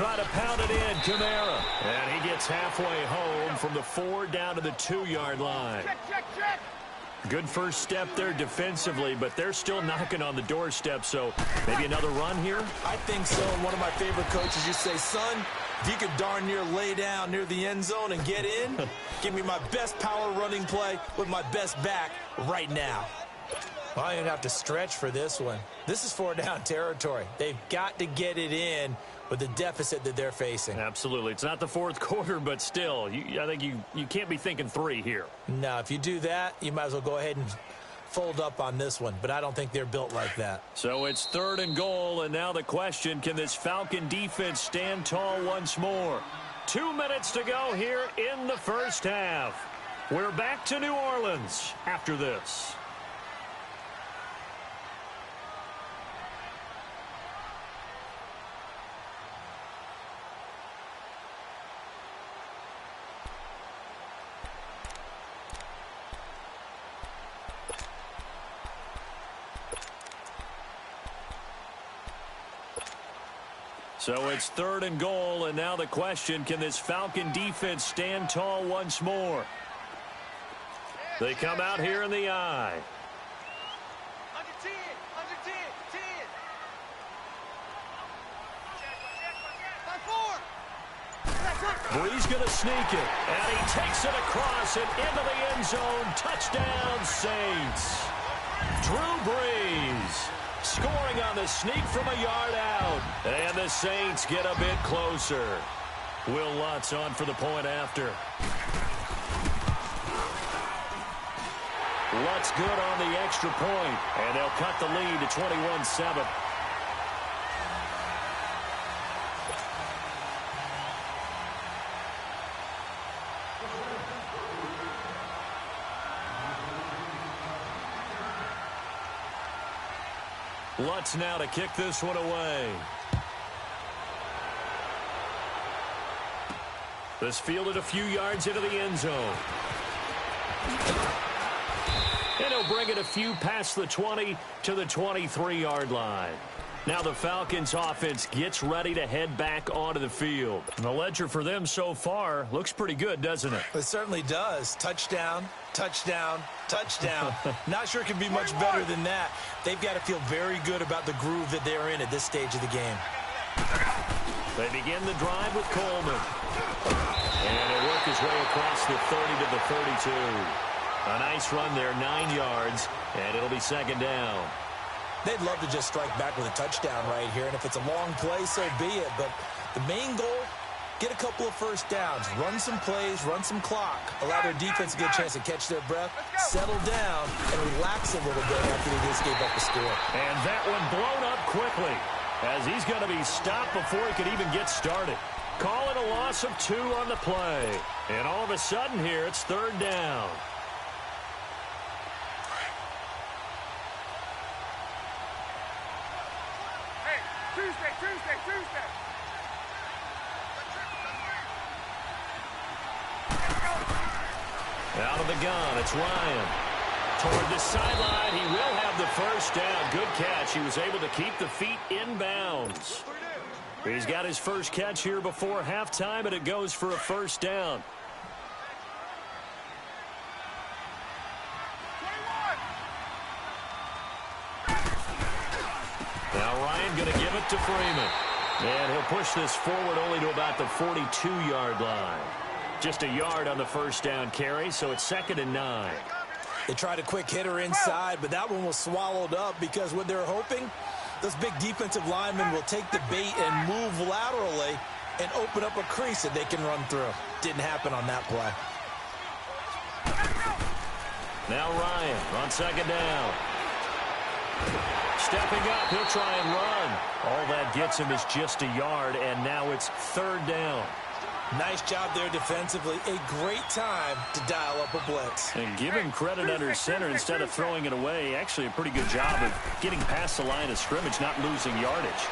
try to pound it in, Kamara. And he gets halfway home from the 4 down to the 2-yard line. Check. Good first step there defensively, but they're still knocking on the doorstep, so maybe another run here? I think so. And one of my favorite coaches, you say, son, if you could darn near lay down near the end zone and get in, give me my best power running play with my best back right now. Well, I didn't have to stretch for this one. This is 4 down territory. They've got to get it in with the deficit that they're facing. Absolutely. It's not the fourth quarter, but still, I think you can't be thinking 3 here. No, if you do that, you might as well go ahead and fold up on this one, but I don't think they're built like that. So it's 3rd and goal, and now the question, can this Falcon defense stand tall once more? 2 minutes to go here in the first half. We're back to New Orleans after this. So it's 3rd and goal, and now the question, can this Falcon defense stand tall once more? They come out here in the eye. Under 10. Brees going to sneak it, and he takes it across and into the end zone. Touchdown, Saints. Drew Brees scoring on the sneak from a yard out. And the Saints get a bit closer. Will Lutz on for the point after. Lutz good on the extra point, and they'll cut the lead to 21-7. Lutz now to kick this one away. This fielded a few yards into the end zone. And he'll bring it a few past the 20 to the 23-yard line. Now the Falcons offense gets ready to head back onto the field. And the ledger for them so far looks pretty good, doesn't it? It certainly does. Touchdown, touchdown, touchdown. Not sure it can be much better than that. They've got to feel very good about the groove that they're in at this stage of the game. They begin the drive with Coleman. And he'll work his way across the 30 to the 32. A nice run there, 9 yards, and it'll be 2nd down. They'd love to just strike back with a touchdown right here, and if it's a long play, so be it. But the main goal, get a couple of first downs, run some plays, run some clock, allow their defense to get a chance to catch their breath, settle down, and relax a little bit after they just gave up the score. And that one blown up quickly, as he's going to be stopped before he could even get started. Call it a loss of 2 on the play. And all of a sudden here, it's 3rd down. Tuesday. Out of the gun, it's Ryan. Toward the sideline, he will have the first down. Good catch. He was able to keep the feet in bounds. He's got his first catch here before halftime, and it goes for a first down. Now Ryan going to give it to Freeman. And he'll push this forward only to about the 42-yard line. Just a yard on the first down carry, so it's 2nd and 9. They tried a quick hitter inside, but that one was swallowed up because what they're hoping, those big defensive linemen will take the bait and move laterally and open up a crease that they can run through. Didn't happen on that play. Now Ryan on 2nd down. Stepping up, he'll try and run. All that gets him is just a yard, and now it's 3rd down. Nice job there defensively. A great time to dial up a blitz. And give him credit under center instead of throwing it away. Actually a pretty good job of getting past the line of scrimmage, not losing yardage.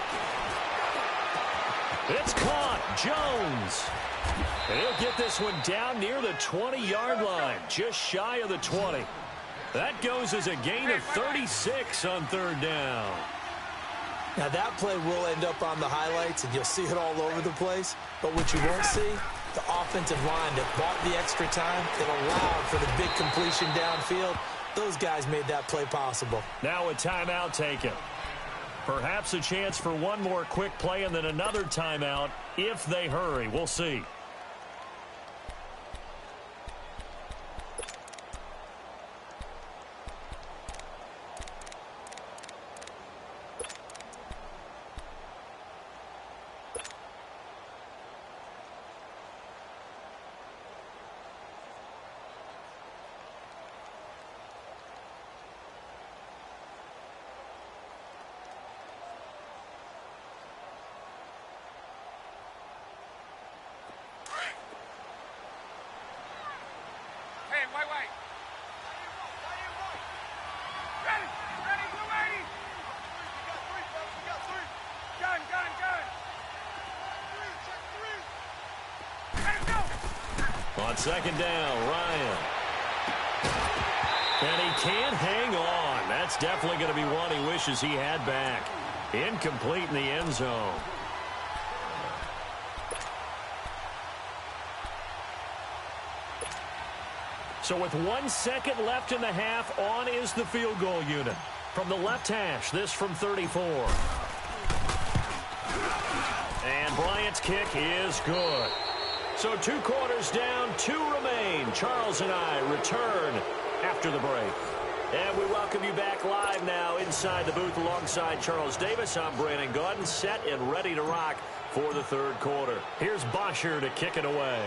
It's caught. Jones. And he'll get this one down near the 20-yard line, just shy of the 20. That goes as a gain of 36 on 3rd down. Now, that play will end up on the highlights, and you'll see it all over the place. But what you won't see, the offensive line that bought the extra time, that allowed for the big completion downfield, those guys made that play possible. Now a timeout taken. Perhaps a chance for one more quick play and then another timeout if they hurry. We'll see. Wait. Ready, blue 80. We got three. Gun. Check 3. On second down, Ryan. And he can't hang on. That's definitely going to be one he wishes he had back. Incomplete in the end zone. So with 1 second left in the half, on is the field goal unit. From the left hash, this from 34. And Bryant's kick is good. So 2 quarters down, 2 remain. Charles and I return after the break. And we welcome you back live now inside the booth alongside Charles Davis. I'm Brandon Gaudin, set and ready to rock for the third quarter. Here's Bosher to kick it away.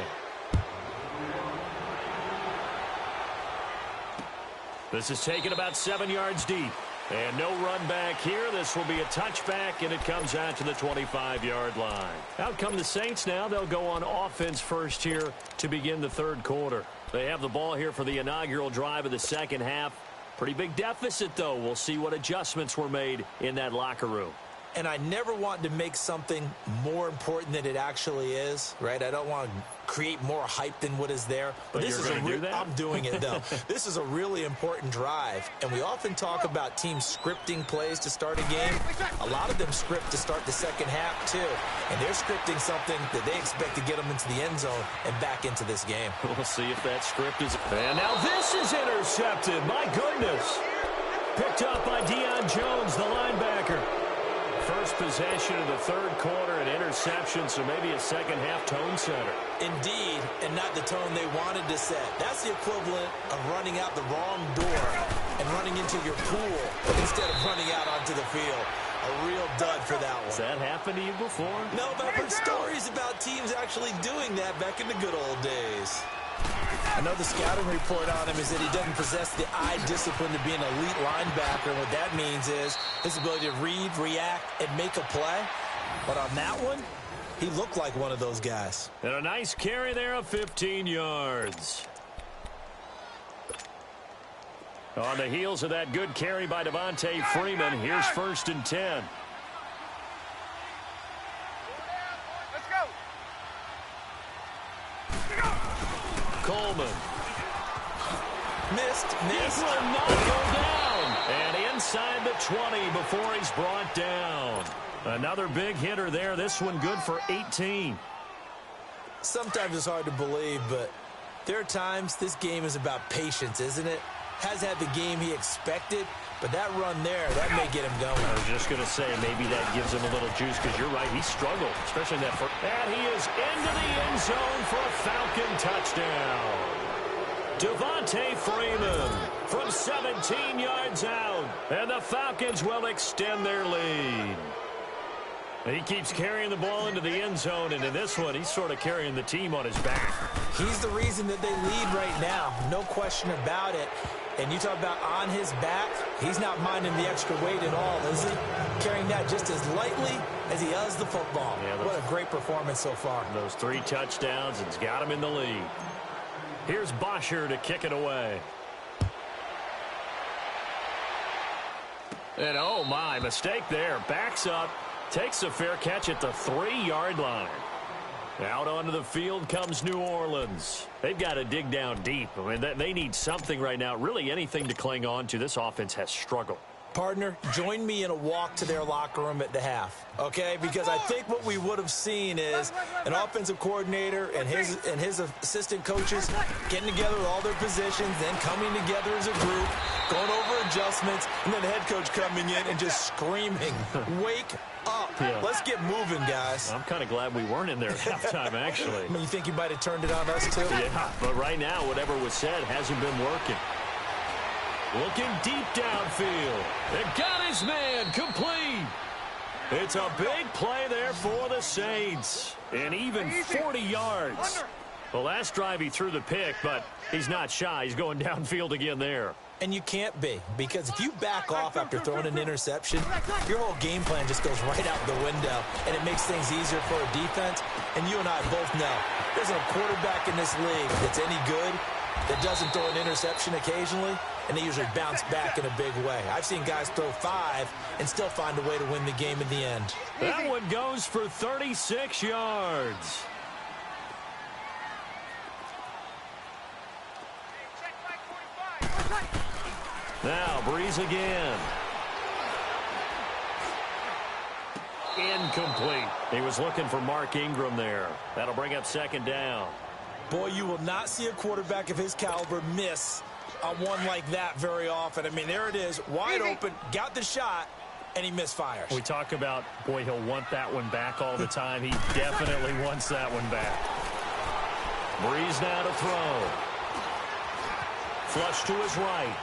This is taken about 7 yards deep. And no run back here. This will be a touchback, and it comes out to the 25-yard line. Out come the Saints now. They'll go on offense first here to begin the third quarter. They have the ball here for the inaugural drive of the second half. Pretty big deficit, though. We'll see what adjustments were made in that locker room. And I never want to make something more important than it actually is, right? I don't want to create more hype than what is there. But this you're going to do that? I'm doing it, though. This is a really important drive. And we often talk about teams scripting plays to start a game. A lot of them script to start the second half, too. And they're scripting something that they expect to get them into the end zone and back into this game. We'll see if that script is... And now this is intercepted. My goodness. Picked up by Deion Jones, the linebacker. First possession of the third quarter, an interception, so maybe a second-half tone setter. Indeed, and not the tone they wanted to set. That's the equivalent of running out the wrong door and running into your pool instead of running out onto the field. A real dud for that one. Has that happened to you before? No, but I've heard stories about teams actually doing that back in the good old days. I know the scouting report on him is that he doesn't possess the eye discipline to be an elite linebacker. And what that means is his ability to read, react, and make a play. But on that one, he looked like one of those guys. And a nice carry there of 15 yards. On the heels of that good carry by Devontae Freeman, here's 1st and 10. Coleman. Missed. He will not go down. And inside the 20 before he's brought down. Another big hitter there. This one good for 18. Sometimes it's hard to believe, but there are times this game is about patience, isn't it? Has had the game he expected, but that run there, that may get him going. I was just going to say, maybe that gives him a little juice, because you're right, he struggled, especially in that first. And he is into the end zone for a Falcon touchdown. Devontae Freeman from 17 yards out, and the Falcons will extend their lead. And he keeps carrying the ball into the end zone, and in this one, he's sort of carrying the team on his back. He's the reason that they lead right now, no question about it. And you talk about on his back, he's not minding the extra weight at all, is he? Carrying that just as lightly as he does the football. Yeah, what a great performance so far. Those 3 touchdowns, it's got him in the lead. Here's Bosher to kick it away. And oh my, mistake there. Backs up, takes a fair catch at the 3-yard line. Out onto the field comes New Orleans. They've got to dig down deep. I mean, they need something right now, really anything to cling on to. This offense has struggled. Partner, join me in a walk to their locker room at the half, okay? Because I think what we would have seen is an offensive coordinator and his assistant coaches getting together with all their positions, then coming together as a group, going over adjustments, and then the head coach coming in and just screaming, wake up. Yeah. Let's get moving, guys. I'm kind of glad we weren't in there at halftime, actually. I mean, you think you might have turned it on us, too? Yeah, but right now, whatever was said hasn't been working. Looking deep downfield. And got his man complete. It's a big play there for the Saints. And even 40 yards. The last drive he threw the pick, but he's not shy. He's going downfield again there. And you can't be, because if you back off after throwing an interception, your whole game plan just goes right out the window, and it makes things easier for a defense. And you and I both know there's a quarterback in this league that's any good that doesn't throw an interception occasionally, and they usually bounce back in a big way. I've seen guys throw 5 and still find a way to win the game in the end. That one goes for 36 yards. Now, Breeze again. Incomplete. He was looking for Mark Ingram there. That'll bring up second down. Boy, you will not see a quarterback of his caliber miss on one like that very often. I mean, there it is, wide open, got the shot, and he misfires. We talk about, boy, he'll want that one back all the time. He definitely wants that one back. Breeze now to throw. Flush to his right.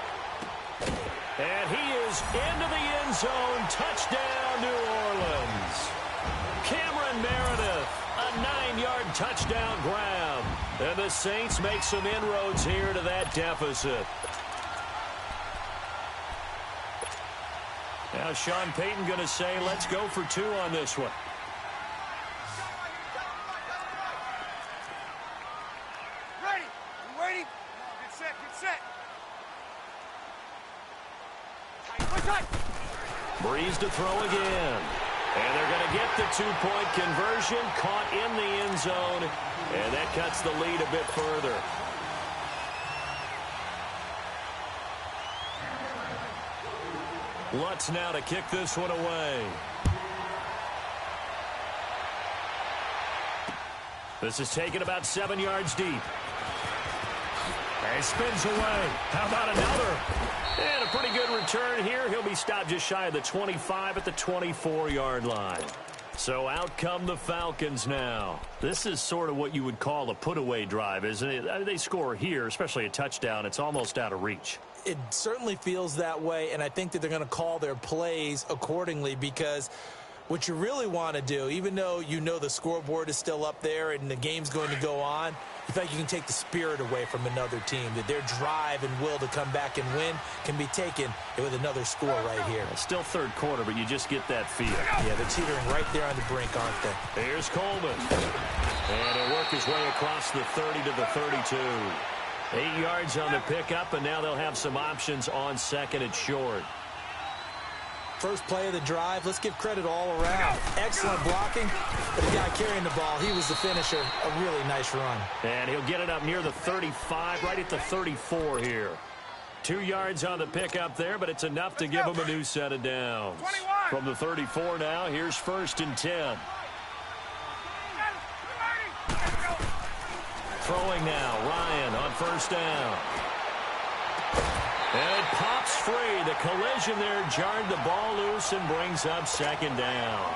And he is into the end zone. Touchdown, New Orleans. Cameron Meredith, a 9-yard touchdown grab. And the Saints make some inroads here to that deficit. Now Sean Payton going to say, let's go for 2 on this one. Ready? You ready? Get set, get set. Breeze to throw again. And they're going to get the 2-point conversion, caught in the end zone, and that cuts the lead a bit further. Lutz now to kick this one away. This is taken about 7 yards deep. And he spins away. How about another? And a pretty good return here. He'll be stopped just shy of the 25 at the 24-yard line. So out come the Falcons now. This is sort of what you would call a put-away drive, isn't it? I mean, they score here, especially a touchdown. It's almost out of reach. It certainly feels that way, and I think that they're going to call their plays accordingly, because what you really want to do, even though you know the scoreboard is still up there and the game's going to go on, you feel like you can take the spirit away from another team, that their drive and will to come back and win can be taken with another score right here. It's still third quarter, but you just get that feel. Yeah, they're teetering right there on the brink, aren't they? Here's Coleman. And he'll work his way across the 30 to the 32. 8 yards on the pickup, and now they'll have some options on second and short. First play of the drive, let's give credit all around. Excellent blocking, but the guy carrying the ball, he was the finisher. A really nice run. And he'll get it up near the 35, right at the 34 here. 2 yards on the pickup there, but it's enough to give him a new set of downs. 21. From the 34 now, here's 1st and 10. Throwing now, Ryan on 1st down. And it pops free. The collision there jarred the ball loose and brings up 2nd down.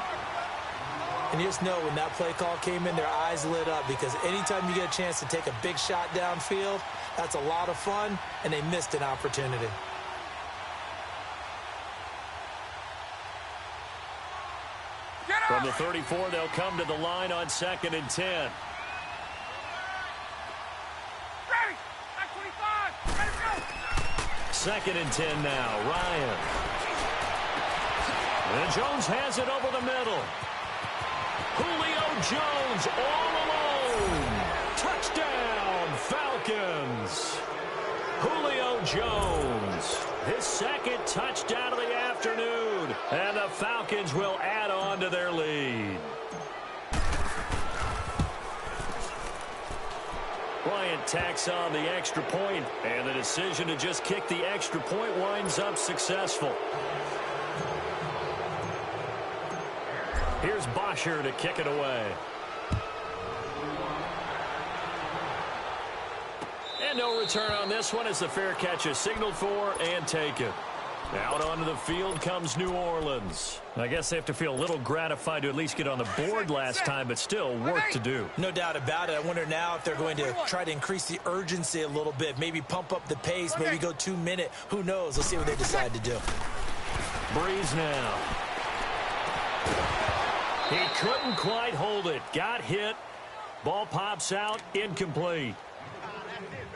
And you just know when that play call came in, their eyes lit up, because anytime you get a chance to take a big shot downfield, that's a lot of fun, and they missed an opportunity. From the 34, they'll come to the line on 2nd and 10. Ready? At 25. Ready to go. 2nd and 10 now. Ryan. And Jones has it over the middle. Julio Jones all alone. Touchdown, Falcons. Julio Jones, his 2nd touchdown of the afternoon. And the Falcons will add on to their lead. Bryant tacks on the extra point, and the decision to just kick the extra point winds up successful. Here's Bosher to kick it away. And no return on this one as the fair catch is signaled for and taken. Out onto the field comes New Orleans. I guess they have to feel a little gratified to at least get on the board last time, but still work to do. No doubt about it. I wonder now if they're going to try to increase the urgency a little bit, maybe pump up the pace, maybe go 2 minute. Who knows? Let's see what they decide to do. Breeze now. He couldn't quite hold it. Got hit. Ball pops out. Incomplete.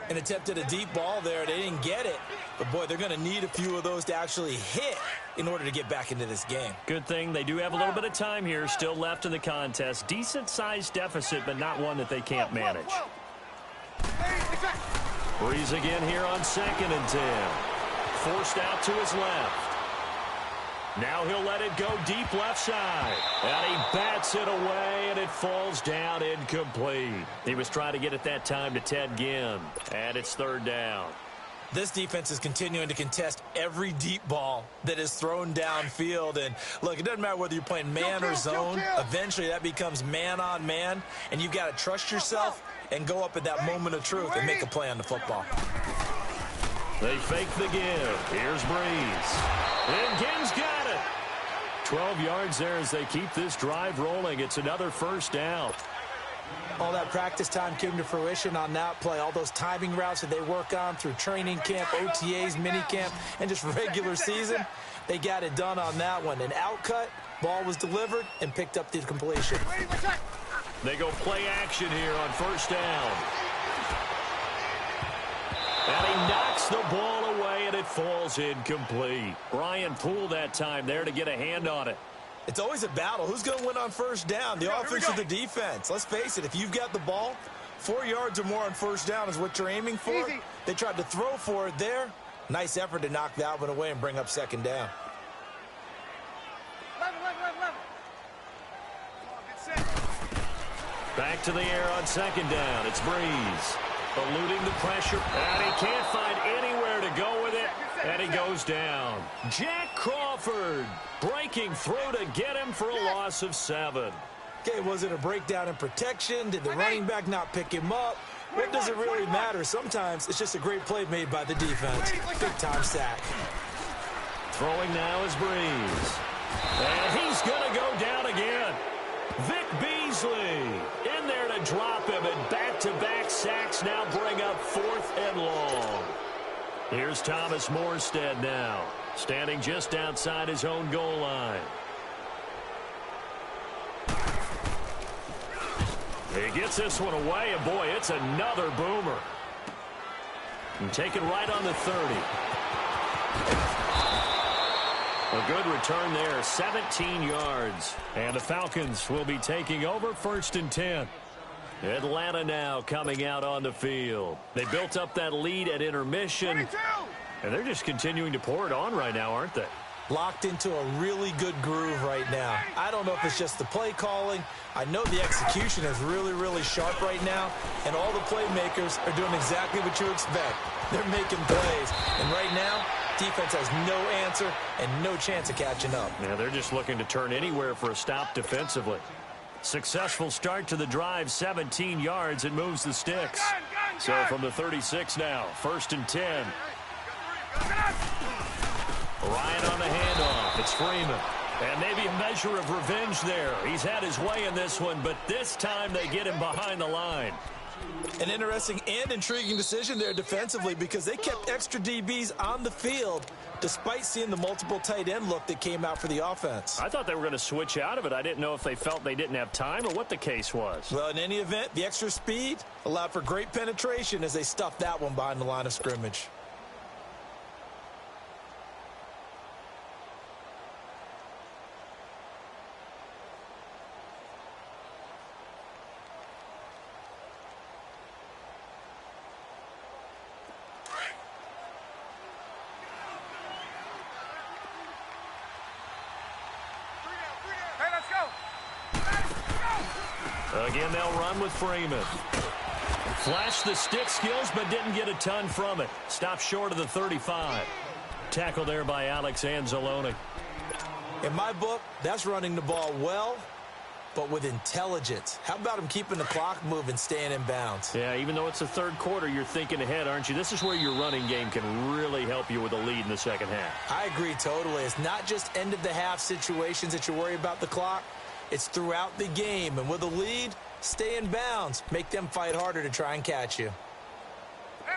An attempt at a deep ball there. They didn't get it. But, boy, they're going to need a few of those to actually hit in order to get back into this game. Good thing they do have a little bit of time here still left in the contest. Decent-sized deficit, but not one that they can't manage. Breeze again here on 2nd and 10. Forced out to his left. Now he'll let it go deep left side. And he bats it away, and it falls down incomplete. He was trying to get it that time to Ted Ginn. And it's 3rd down. This defense is continuing to contest every deep ball that is thrown downfield. And, look, it doesn't matter whether you're playing man or zone. Eventually that becomes man on man. And you've got to trust yourself and go up at that moment of truth and make a play on the football. They fake the give. Here's Breeze. And Ginn's got it. 12 yards there as they keep this drive rolling. It's another 1st down. All that practice time came to fruition on that play. All those timing routes that they work on through training camp, OTAs, minicamp, and just regular season, they got it done on that one. An outcut, ball was delivered, and picked up the completion. They go play action here on 1st down. And he knocks the ball away, and it falls incomplete. Brian Poole that time there to get a hand on it. It's always a battle. Who's going to win on 1st down, the offense or the defense? Let's face it, if you've got the ball, 4 yards or more on 1st down is what you're aiming for. Easy. They tried to throw for it there. Nice effort to knock that one away and bring up 2nd down. Back to the air on 2nd down. It's Breeze. Eluding the pressure. And he can't find anywhere to go with it. And he goes down. Jack Crawford breaking through to get him for a loss of 7. Okay, was it a breakdown in protection? Did the running back not pick him up? What does it really matter? Sometimes it's just a great play made by the defense. Big-time sack. Throwing now is Breeze. And he's going to go down again. Vic Beasley in there to drop him, and back-to-back sacks now bring up 4th and long. Here's Thomas Morstead now, standing just outside his own goal line. He gets this one away, and boy, it's another boomer. And taken right on the 30. A good return there, 17 yards. And the Falcons will be taking over 1st and 10. Atlanta now coming out on the field. They built up that lead at intermission. 22. And they're just continuing to pour it on right now, aren't they? Locked into a really good groove right now. I don't know if it's just the play calling. I know the execution is really, really sharp right now. And all the playmakers are doing exactly what you expect. They're making plays. And right now, defense has no answer and no chance of catching up. Yeah, they're just looking to turn anywhere for a stop defensively. Successful start to the drive, 17 yards, and moves the sticks. So from the 36 now, 1st and 10. Ryan on the handoff. It's Freeman. And maybe a measure of revenge there. He's had his way in this one, but this time they get him behind the line. An interesting and intriguing decision there defensively because they kept extra DBs on the field despite seeing the multiple tight end look that came out for the offense. I thought they were going to switch out of it. I didn't know if they felt they didn't have time or what the case was. Well, in any event, the extra speed allowed for great penetration as they stuffed that one behind the line of scrimmage. Again, they'll run with Freeman. Flashed the stick skills, but didn't get a ton from it. Stopped short of the 35. Tackle there by Alex Anzalone. In my book, that's running the ball well, but with intelligence. How about him keeping the clock moving, staying in bounds? Yeah, even though it's the third quarter, you're thinking ahead, aren't you? This is where your running game can really help you with a lead in the second half. I agree totally. It's not just end-of-the-half situations that you worry about the clock. It's throughout the game. And with a lead, stay in bounds. Make them fight harder to try and catch you.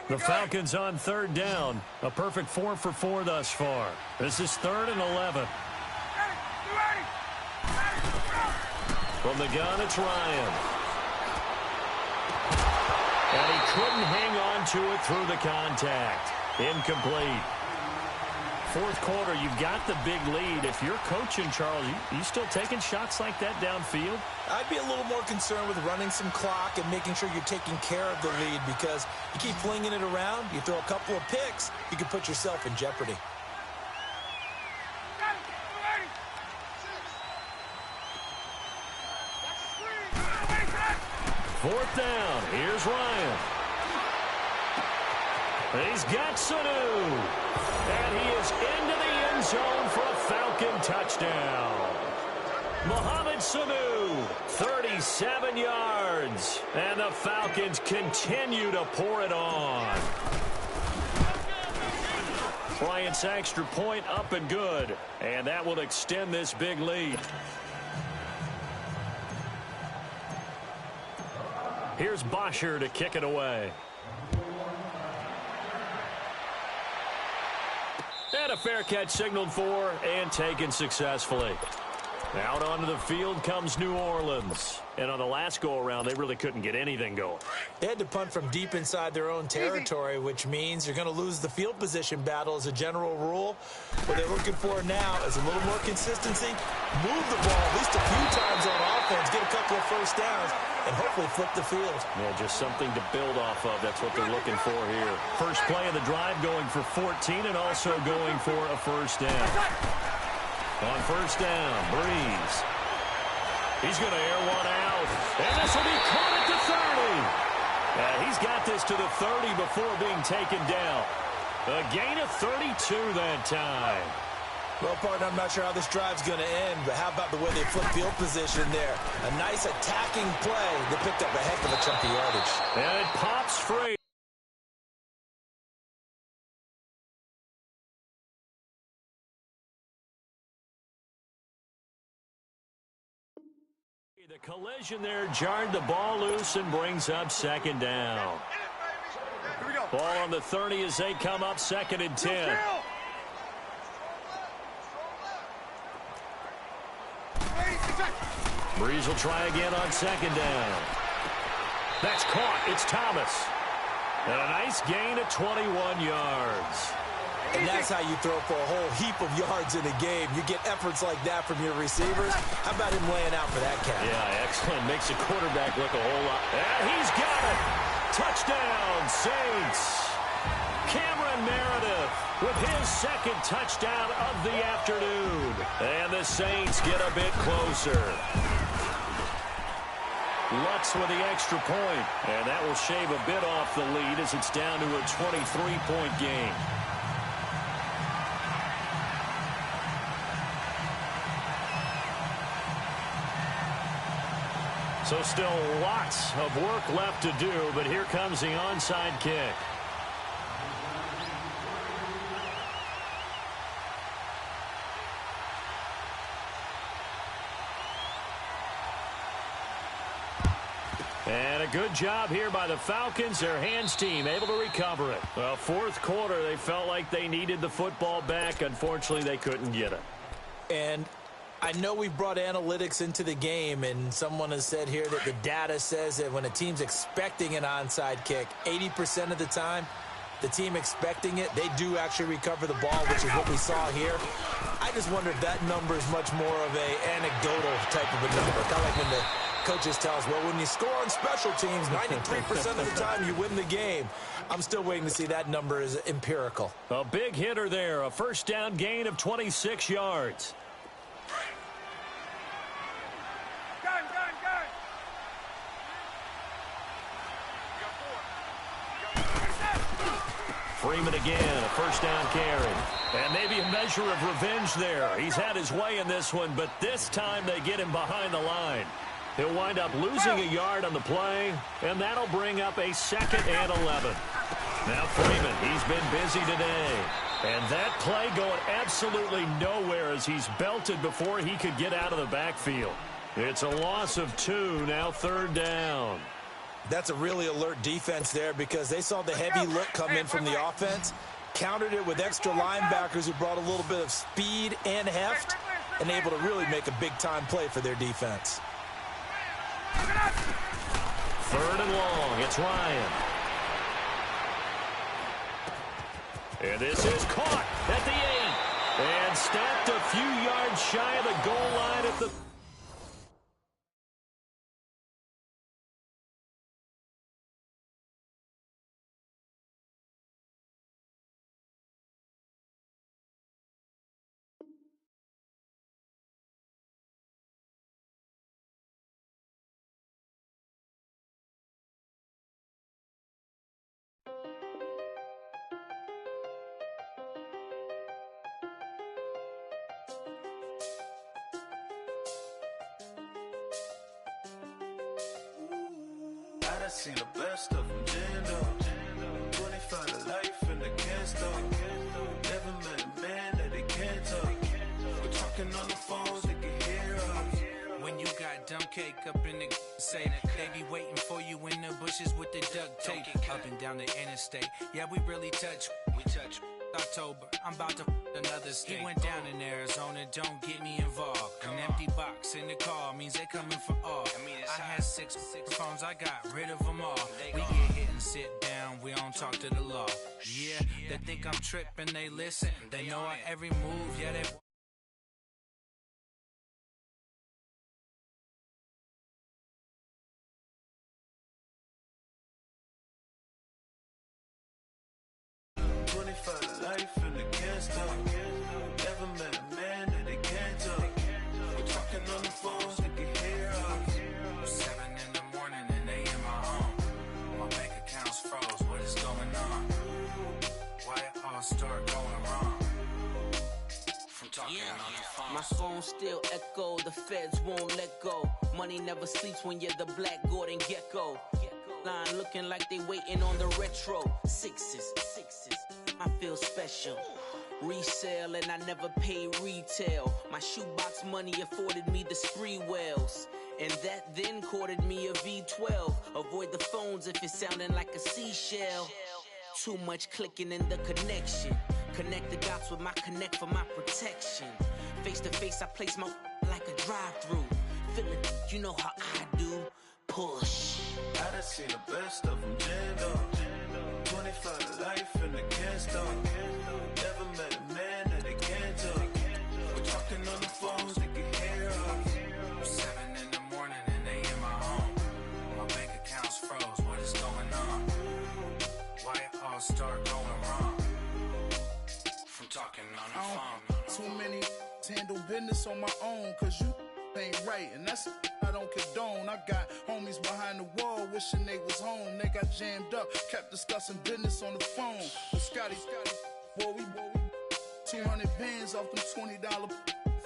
The Falcons on third down. A perfect 4 for 4 thus far. This is 3rd and 11. From the gun, it's Ryan. And he couldn't hang on to it through the contact. Incomplete. Fourth quarter, you've got the big lead. If you're coaching, Charles, you still taking shots like that downfield? I'd be a little more concerned with running some clock and making sure you're taking care of the lead, because you keep flinging it around, you throw a couple of picks, you can put yourself in jeopardy. Fourth down. Here's Ryan. He's got Sanu. And he is into the end zone for a Falcon touchdown. Mohamed Sanu, 37 yards. And the Falcons continue to pour it on. Bryant's extra point up and good. And that will extend this big lead. Here's Bosher to kick it away. And a fair catch signaled for and taken successfully. Out onto the field comes New Orleans. And on the last go-around, they really couldn't get anything going. They had to punt from deep inside their own territory, which means you're going to lose the field position battle as a general rule. What they're looking for now is a little more consistency, move the ball at least a few times on offense, get a couple of first downs, and hopefully flip the field. Yeah, just something to build off of. That's what they're looking for here. First play of the drive going for 14 and also going for a first down. On first down, Breeze. He's going to air one out. And this will be caught at the 30. And he's got this to the 30 before being taken down. A gain of 32 that time. Well, partner, I'm not sure how this drive's going to end, but how about the way they flip field position there? A nice attacking play that picked up a heck of a chunk of yardage. And it pops free. The collision there jarred the ball loose and brings up second down. Ball on the 30 as they come up 2nd and 10. Breeze will try again on 2nd down. That's caught. It's Thomas. And a nice gain of 21 yards. And that's how you throw for a whole heap of yards in a game. You get efforts like that from your receivers. How about him laying out for that catch? Yeah, excellent. Makes the quarterback look a whole lot. And he's got it. Touchdown, Saints. Cameron Meredith with his 2nd touchdown of the afternoon. And the Saints get a bit closer. Lutz with the extra point. And that will shave a bit off the lead as it's down to a 23-point game. So still lots of work left to do, but here comes the onside kick. And a good job here by the Falcons, their hands team, able to recover it. Well, fourth quarter, they felt like they needed the football back. Unfortunately, they couldn't get it. And I know we've brought analytics into the game, and someone has said here that the data says that when a team's expecting an onside kick, 80% of the time, the team expecting it, they do actually recover the ball, which is what we saw here. I just wonder if that number is much more of a anecdotal type of a number. Kind of like when the coaches tell us, well, when you score on special teams, 93% of the time you win the game. I'm still waiting to see that number is empirical. A big hitter there, a first down gain of 26 yards. Freeman again, a first down carry. And maybe a measure of revenge there. He's had his way in this one, but this time they get him behind the line. He'll wind up losing a yard on the play, and that'll bring up a 2nd and 11. Now Freeman, he's been busy today. And that play going absolutely nowhere as he's belted before he could get out of the backfield. It's a loss of 2, now 3rd down. That's a really alert defense there because they saw the heavy look come in from the offense, countered it with extra linebackers who brought a little bit of speed and heft, and able to really make a big-time play for their defense. 3rd and long, it's Ryan. And this is caught at the 8. And stepped a few yards shy of the goal line at the... I seen the best of them jammed up. 25 to life and they can't stop. Never met a man that they can't talk. We're talking on the phones, they can hear us. When you got dumb cake up in the say, they be waiting for you in the bushes with the duct tape. Up and down the interstate, yeah, we really touch. We touch. October, I'm about to another state. He went down in Arizona, don't get me involved. An empty box in the car means they coming for all. I had six phones, I got rid of them all. We get hit and sit down, we don't talk to the law. Yeah, they think I'm tripping, they listen. They know our every move, yeah, they... Life and they can't stop. Never met a man that they can't talk. We're talking on the phones, they can hear us. 7 in the morning and they in my home. My bank account's froze, what is going on? Why it all start going wrong? From talking on the phone. My phone still echo, the feds won't let go. Money never sleeps when you're the Black Gordon Gecko. Line looking like they waiting on the retro. Sixes. I feel special. Resale and I never pay retail. My shoebox money afforded me the spree wells. And that then courted me a V12. Avoid the phones if it's sounding like a seashell. Too much clicking in the connection. Connect the dots with my connect for my protection. Face to face I place my like a drive-through. Feeling, you know how I do. Push. I done seen the best of them jammed up. 25 to life and they can't stop. Never met a man that they can't talk. We're talking on the phones, they can hear us. 7 in the morning and they in my home. My bank account's froze, what is going on? Why it all start going wrong? From talking on the phone. Too many handle business on my own, cause you ain't right, and that's I don't condone. I got homies behind the wall wishing they was home. They got jammed up, kept discussing business on the phone. But Scotty, boy, we 200 bands off them $20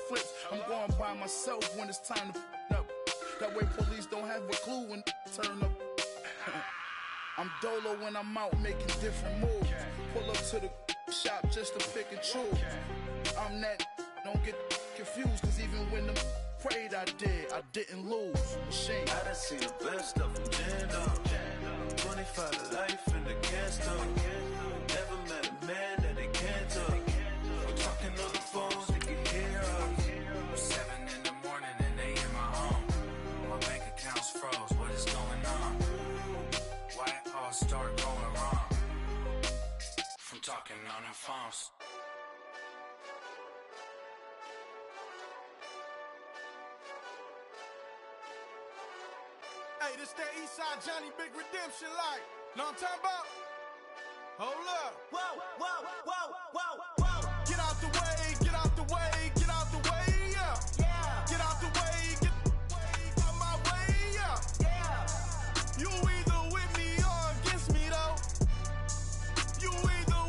flips. I'm going by myself when it's time to up. That way police don't have a clue when turn up. I'm dolo when I'm out making different moves. Pull up to the shop just to pick and choose. I'm that, don't get confused, cause even when them prayed I didn't lose. Machine. I done seen the best of them jammed up. 25 to life and they can't stop. Never met a man that they can't talk. We're talking on the phones, they can hear us. 7 in the morning and they in my home. My bank account's froze, what is going on? Why it all start going wrong? From talking on the phones. Hey, this that Eastside Johnny Big Redemption like. Know what I'm talking about? Hold up. Whoa, whoa, whoa, whoa, whoa. Get out the way, get out the way, get out the way, yeah. Yeah. Get out the way, get out my way, yeah. Yeah. You either with me or against me, though. You either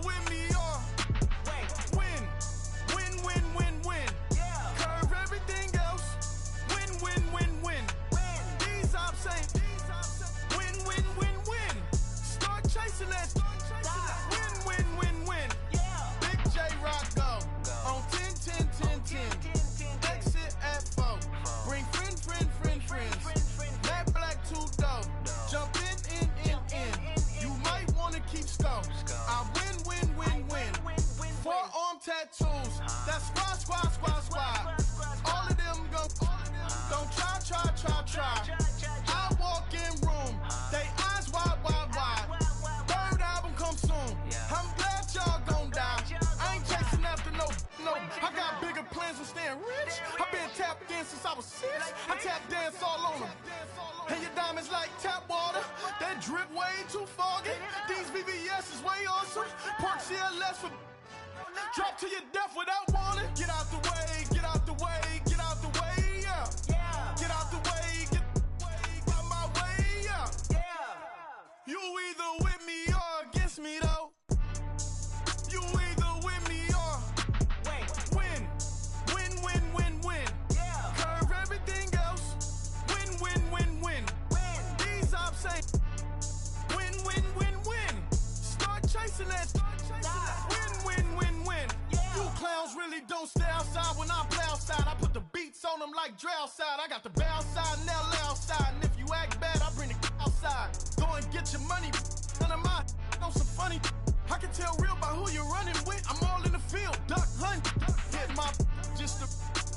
tattoos. That's squad. All of them don't try. I walk in room, they eyes wide. Third album come soon. I'm glad y'all gon' die. I ain't chasing after no. I got bigger plans than staying rich. I been tapped in since I was 6. I tap dance all on them. And your diamonds like tap water. That drip way too foggy. These VVS is way awesome. Park CLS for drop to your death without warning. Get out the way, yeah. Get out the way, get out the way, out my way, yeah. You either with me or against me, though. You either with me or win. Curve everything else. Win. These ops say win. Start chasing that. Win. You clowns really don't stay outside when I play outside. I put the beats on them like drow side. I got the bow side and they'll lay outside. And if you act bad, I bring the outside. Go and get your money. None of my know some funny. I can tell real by who you're running with. I'm all in the field, duck hunt. Hit my just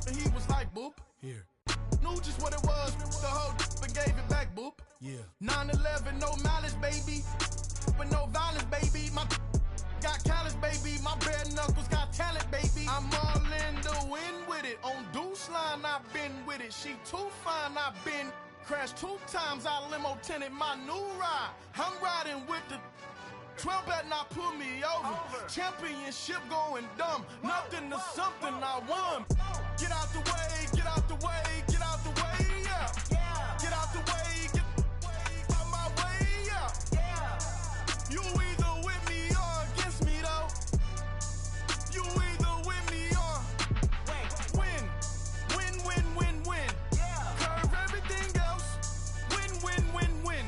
and he was like, boop. Here. Knew just what it was. The whole and gave it back, boop. Yeah. 9/11, no malice, baby. But no violence, baby. My got callous, baby. My bare knuckles got talent, baby. I'm all in the wind with it. On Deuce line, I've been with it. She too fine, I've been crashed 2 times. I limo tinted my new ride. I'm riding with the 12 better not pull me over. Championship going dumb. Nothing to something I won. Get out the way, yeah. Get out the way, get out my way, yeah. You either with me or against me, though. You either with me or win. Curve everything else. Win.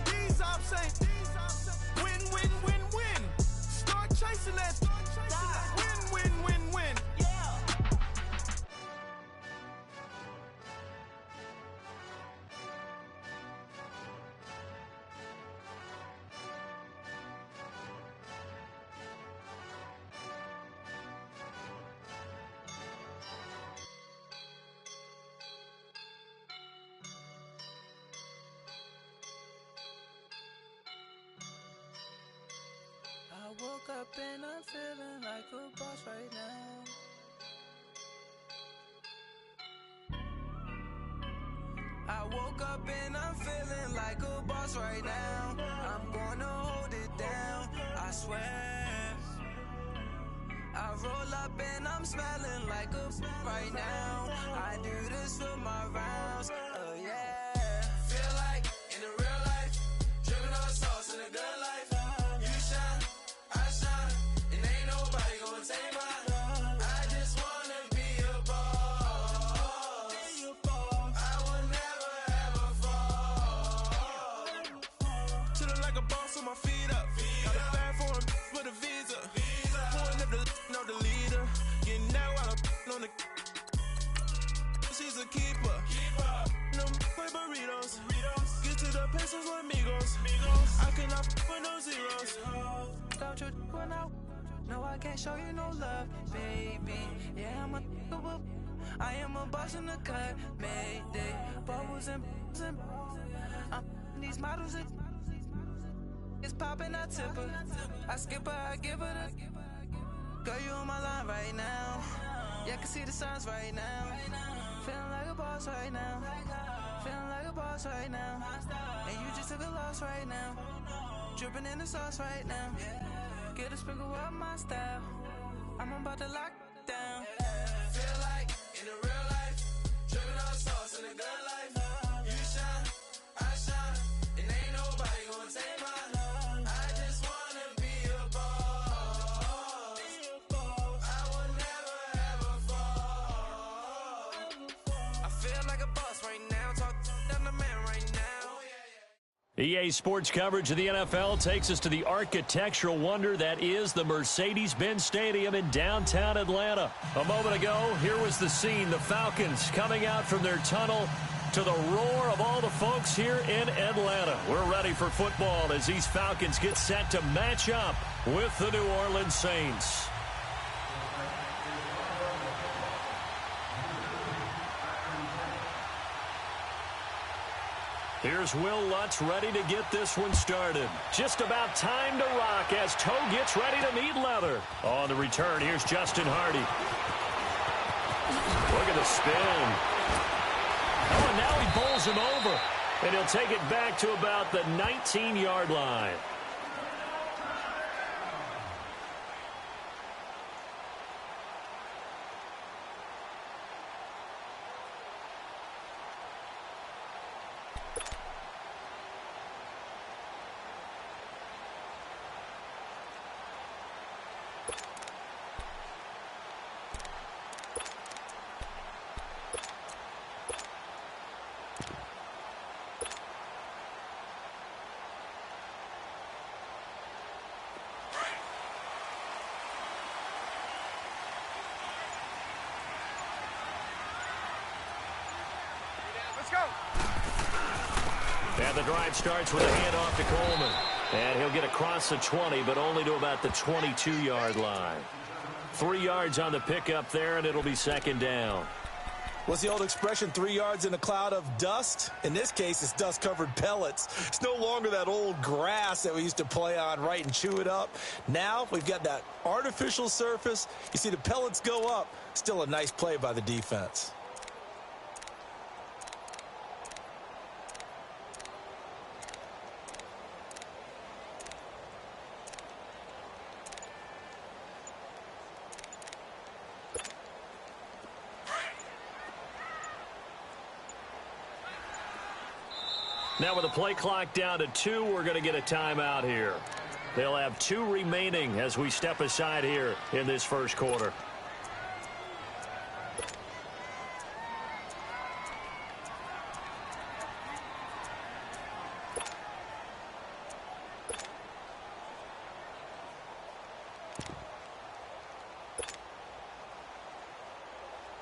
These ops say win. Start chasing that. Win. I woke up and I'm feeling like a boss right now. I woke up and I'm feeling like a boss right now. I'm gonna hold it down, I swear. I roll up and I'm smelling like a right now. I do this for my rounds, oh yeah. Feel like in the real life, dripping on sauce in a good life. You shine, I shine, and ain't nobody gonna take mine. I just wanna be a boss. I will never ever fall. Chillin' like a boss with my feet up. Got a bag for him with a visa. Pulling up the no the leader. Getting that while I'm on the. She's a keeper. No play burritos. Get to the pesos with amigos. I cannot with no zeros. Don't you run out? No, I can't show you no love, baby. Yeah, I am a boss in the cut, Mayday. Bubbles and I'm these models. It's popping, I tip her. I skip her, I give her the. Girl, you on my line right now. Yeah, I can see the signs right now. Feeling like a boss right now. Feeling like a boss right now. And you just took a loss right now. Dripping in the sauce right now. Get a sprinkle up my style. I'm about to lock down. Feel like in the real life, dripping on sauce in a good life. You shine, I shine, and ain't nobody gonna take mine. I just wanna be a boss. I will never ever fall. I feel like a boss right now. Talk to the man right now. EA Sports coverage of the NFL takes us to the architectural wonder that is the Mercedes-Benz Stadium in downtown Atlanta. A moment ago, here was the scene. The Falcons coming out from their tunnel to the roar of all the folks here in Atlanta. We're ready for football as these Falcons get set to match up with the New Orleans Saints. Here's Will Lutz ready to get this one started. Just about time to rock as Toe gets ready to meet leather. On the return, here's Justin Hardy. Look at the spin. Oh, and now he bowls him over. And he'll take it back to about the 19-yard line. And the drive starts with a handoff to Coleman. And he'll get across the 20, but only to about the 22-yard line. 3 yards on the pickup there, and it'll be second down. What's the old expression, 3 yards in a cloud of dust? In this case, it's dust-covered pellets. It's no longer that old grass that we used to play on, right, and chew it up. Now we've got that artificial surface. You see the pellets go up. Still a nice play by the defense. Now with the play clock down to 2, we're going to get a timeout here. They'll have 2 remaining as we step aside here in this first quarter.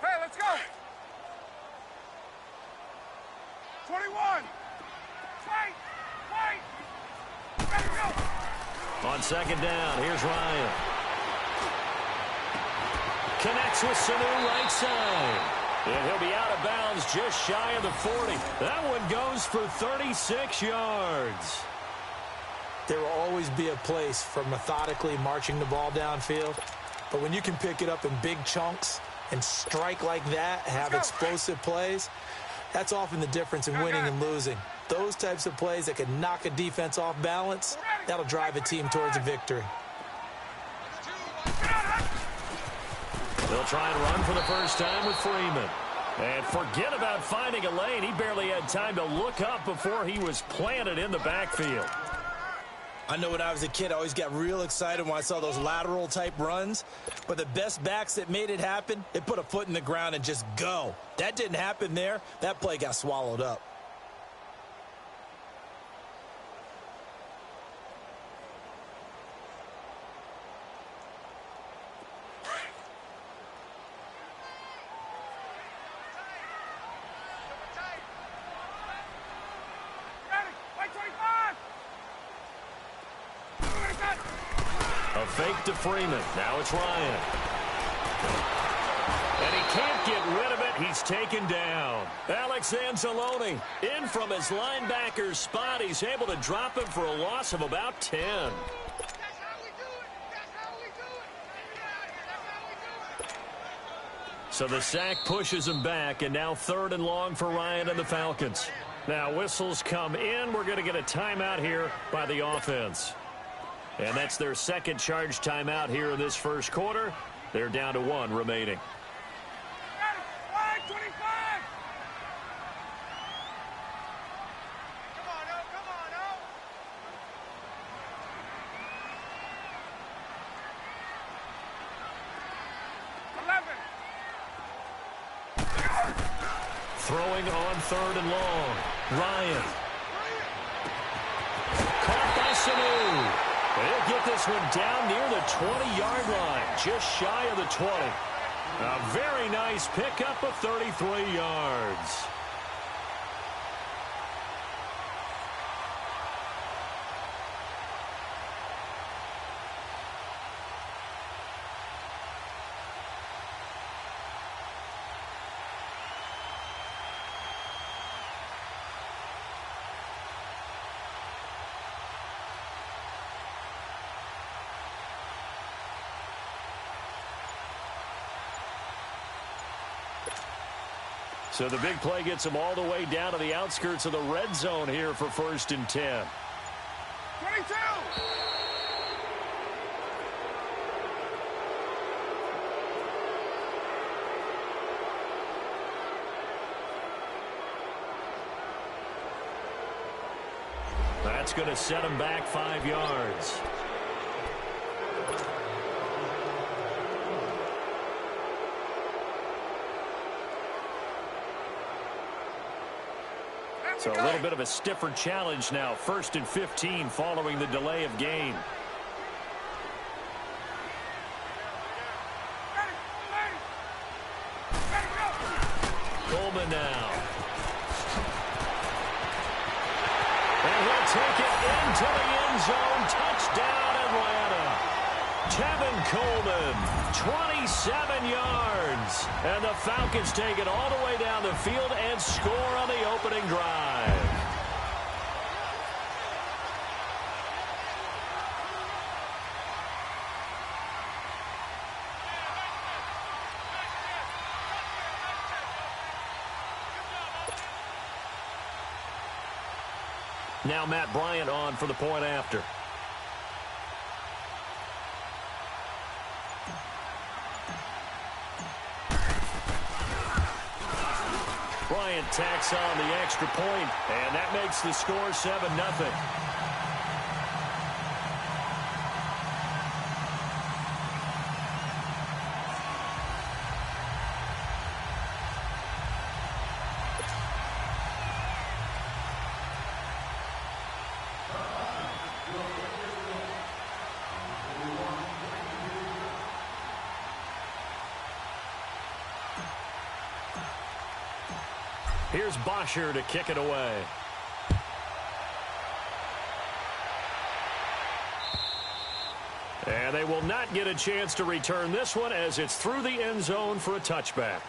Hey, let's go! 21! On second down, here's Ryan. Connects with Sanu right side. And he'll be out of bounds just shy of the 40. That one goes for 36 yards. There will always be a place for methodically marching the ball downfield. But when you can pick it up in big chunks and strike like that, have explosive plays, that's often the difference in winning and losing. Those types of plays that can knock a defense off balance, that'll drive a team towards a victory. They'll try and run for the first time with Freeman. And forget about finding a lane. He barely had time to look up before he was planted in the backfield. I know when I was a kid, I always got real excited when I saw those lateral-type runs. But the best backs that made it happen, they put a foot in the ground and just go. That didn't happen there. That play got swallowed up. A fake to Freeman. Now it's Ryan. And he can't get rid of it. He's taken down. Alex Anzalone in from his linebacker spot. He's able to drop him for a loss of about 10. So the sack pushes him back, and now 3rd and long for Ryan and the Falcons. Now whistles come in. We're going to get a timeout here by the offense. And that's their second charge timeout here in this first quarter. They're down to 1 remaining. Throwing on 3rd and long. Ryan. Caught by Sanu. They'll get this one down near the 20-yard line, just shy of the 20. A very nice pickup of 33 yards. So the big play gets them all the way down to the outskirts of the red zone here for 1st and 10. 22! That's going to set him back 5 yards. So a little bit of a stiffer challenge now. 1st and 15 following the delay of game. Coleman now. And he'll take it into the end zone. Touchdown, Atlanta. Tevin Coleman, 27 yards. And the Falcons take it all the way down the field and score on the opening drive. Now Matt Bryant on for the point after. Bryant tacks on the extra point, and that makes the score 7-0. Here's Bosher to kick it away. And they will not get a chance to return this one as it's through the end zone for a touchback.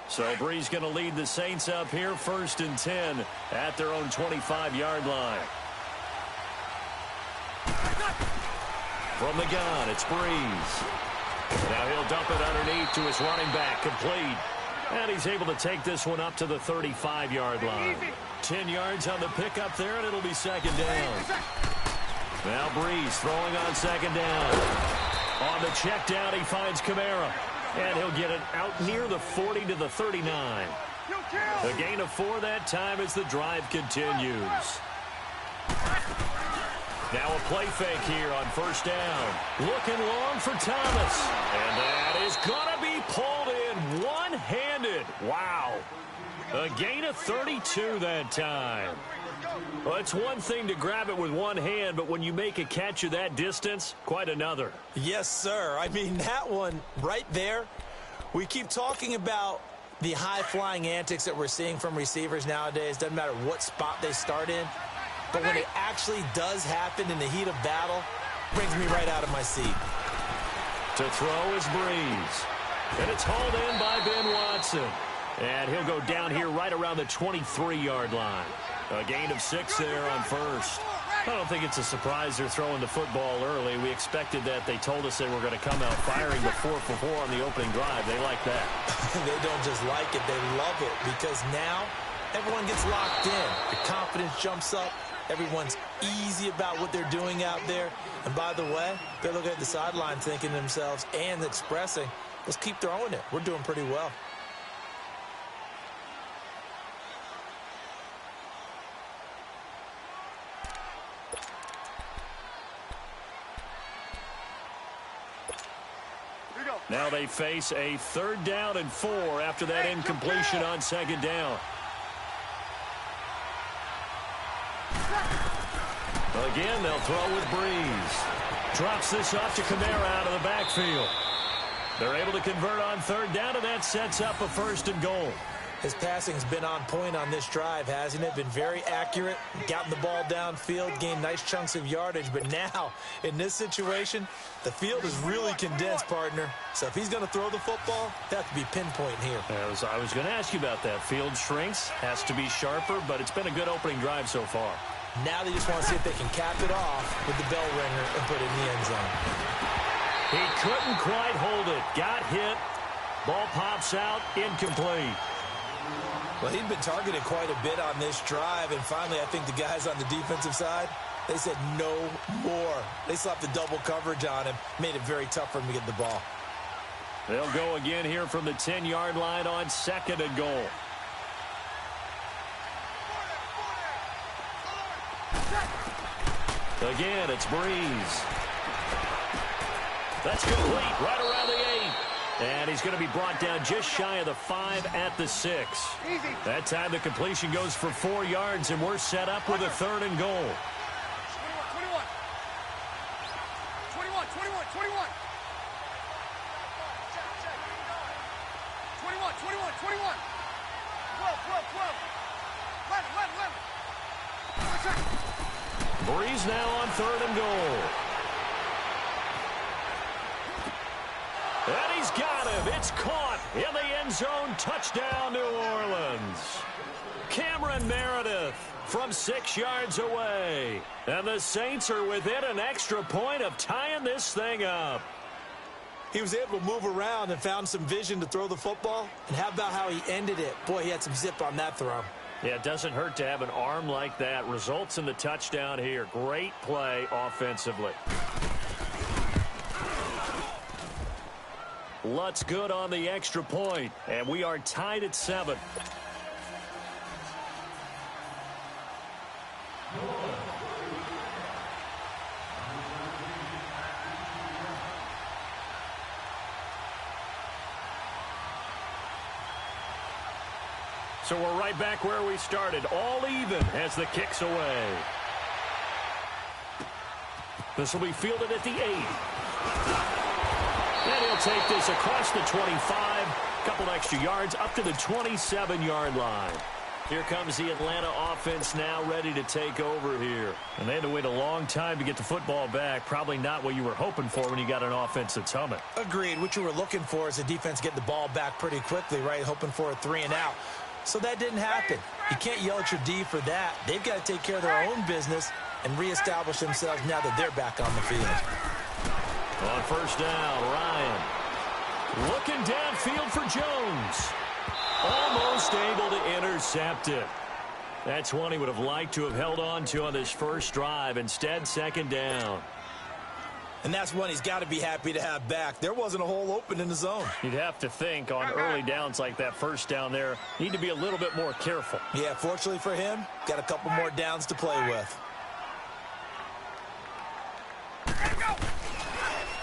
So Bree's going to lead the Saints up here 1st and 10 at their own 25-yard line. From the gun, it's Breeze. Now he'll dump it underneath to his running back, complete. And he's able to take this one up to the 35-yard line. 10 yards on the pickup there, and it'll be 2nd down. Now Breeze throwing on 2nd down. On the check down, he finds Kamara. And he'll get it out near the 40 to the 39. A gain of 4 that time as the drive continues. Now a play fake here on 1st down. Looking long for Thomas. And that is going to be pulled in one-handed. Wow. A gain of 32 that time. Well, it's one thing to grab it with one hand, but when you make a catch of that distance, quite another. Yes, sir. I mean, that one right there, we keep talking about the high-flying antics that we're seeing from receivers nowadays. Doesn't matter what spot they start in. But when it actually does happen in the heat of battle, brings me right out of my seat. To throw is Breeze. And it's hauled in by Ben Watson. And he'll go down here right around the 23-yard line. A gain of 6 there on 1st. I don't think it's a surprise they're throwing the football early. We expected that. They told us they were going to come out firing the 4 for 4 on the opening drive. They like that. They don't just like it, they love it. Because now everyone gets locked in. The confidence jumps up. Everyone's easy about what they're doing out there. And by the way, they're looking at the sideline thinking to themselves and expressing, let's keep throwing it. We're doing pretty well. Now they face a 3rd down and 4 after that incompletion on 2nd down. Again, they'll throw with Breeze. Drops this off to Kamara out of the backfield. They're able to convert on 3rd down, and that sets up a 1st and goal. His passing's been on point on this drive, hasn't it? Been very accurate, gotten the ball downfield, gained nice chunks of yardage. But now, in this situation, the field is really condensed, partner. So if he's going to throw the football, that has to be pinpoint here. I was going to ask you about that. Field shrinks, has to be sharper, but it's been a good opening drive so far. Now they just want to see if they can cap it off with the bell ringer and put it in the end zone. He couldn't quite hold it. Got hit. Ball pops out. Incomplete. Well, he'd been targeted quite a bit on this drive, and finally I think the guys on the defensive side, they said no more. They slapped the double coverage on him, made it very tough for him to get the ball. They'll go again here from the 10-yard line on 2nd and goal. Again, it's Breeze. That's complete, right around the 8. And he's going to be brought down just shy of the 5 at the 6. Easy. That time the completion goes for 4 yards, and we're set up with a 3rd and goal. 21. 12. Breeze now on 3rd and goal. And he's got him. It's caught in the end zone. Touchdown, New Orleans. Cameron Meredith from 6 yards away. And the Saints are within an extra point of tying this thing up. He was able to move around and found some vision to throw the football. And how about how he ended it? Boy, he had some zip on that throw. Yeah, it doesn't hurt to have an arm like that. Results in the touchdown here. Great play offensively. Lutz good on the extra point, and we are tied at 7. So we're right back where we started, all even as the kick's away. This will be fielded at the 8. And he'll take this across the 25, couple extra yards up to the 27-yard line. Here comes the Atlanta offense now ready to take over here. And they had to wait a long time to get the football back. Probably not what you were hoping for when you got an offense that's humming. Agreed. What you were looking for is the defense getting the ball back pretty quickly, right? Hoping for a 3 and out. So that didn't happen. You can't yell at your D for that. They've got to take care of their own business and reestablish themselves now that they're back on the field. On 1st down, Ryan. Looking downfield for Jones. Almost able to intercept it. That's one he would have liked to have held on to on this first drive. Instead, 2nd down. And that's one he's got to be happy to have back. There wasn't a hole open in the zone. You'd have to think on early downs like that 1st down there, need to be a little bit more careful. Yeah, fortunately for him, got a couple more downs to play with.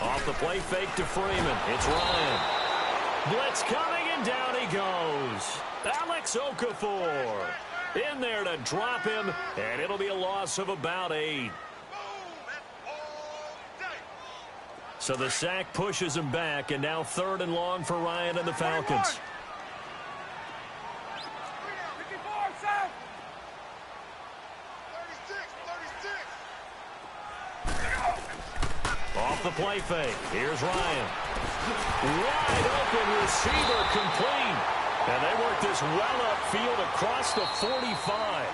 Off the play fake to Freeman. It's Ryan. Blitz coming, and down he goes. Alex Okafor in there to drop him, and it'll be a loss of about 8. So the sack pushes him back, and now 3rd and long for Ryan and the Falcons. Off the play fake. Here's Ryan. Wide open receiver complete. And they work this well upfield across the 45.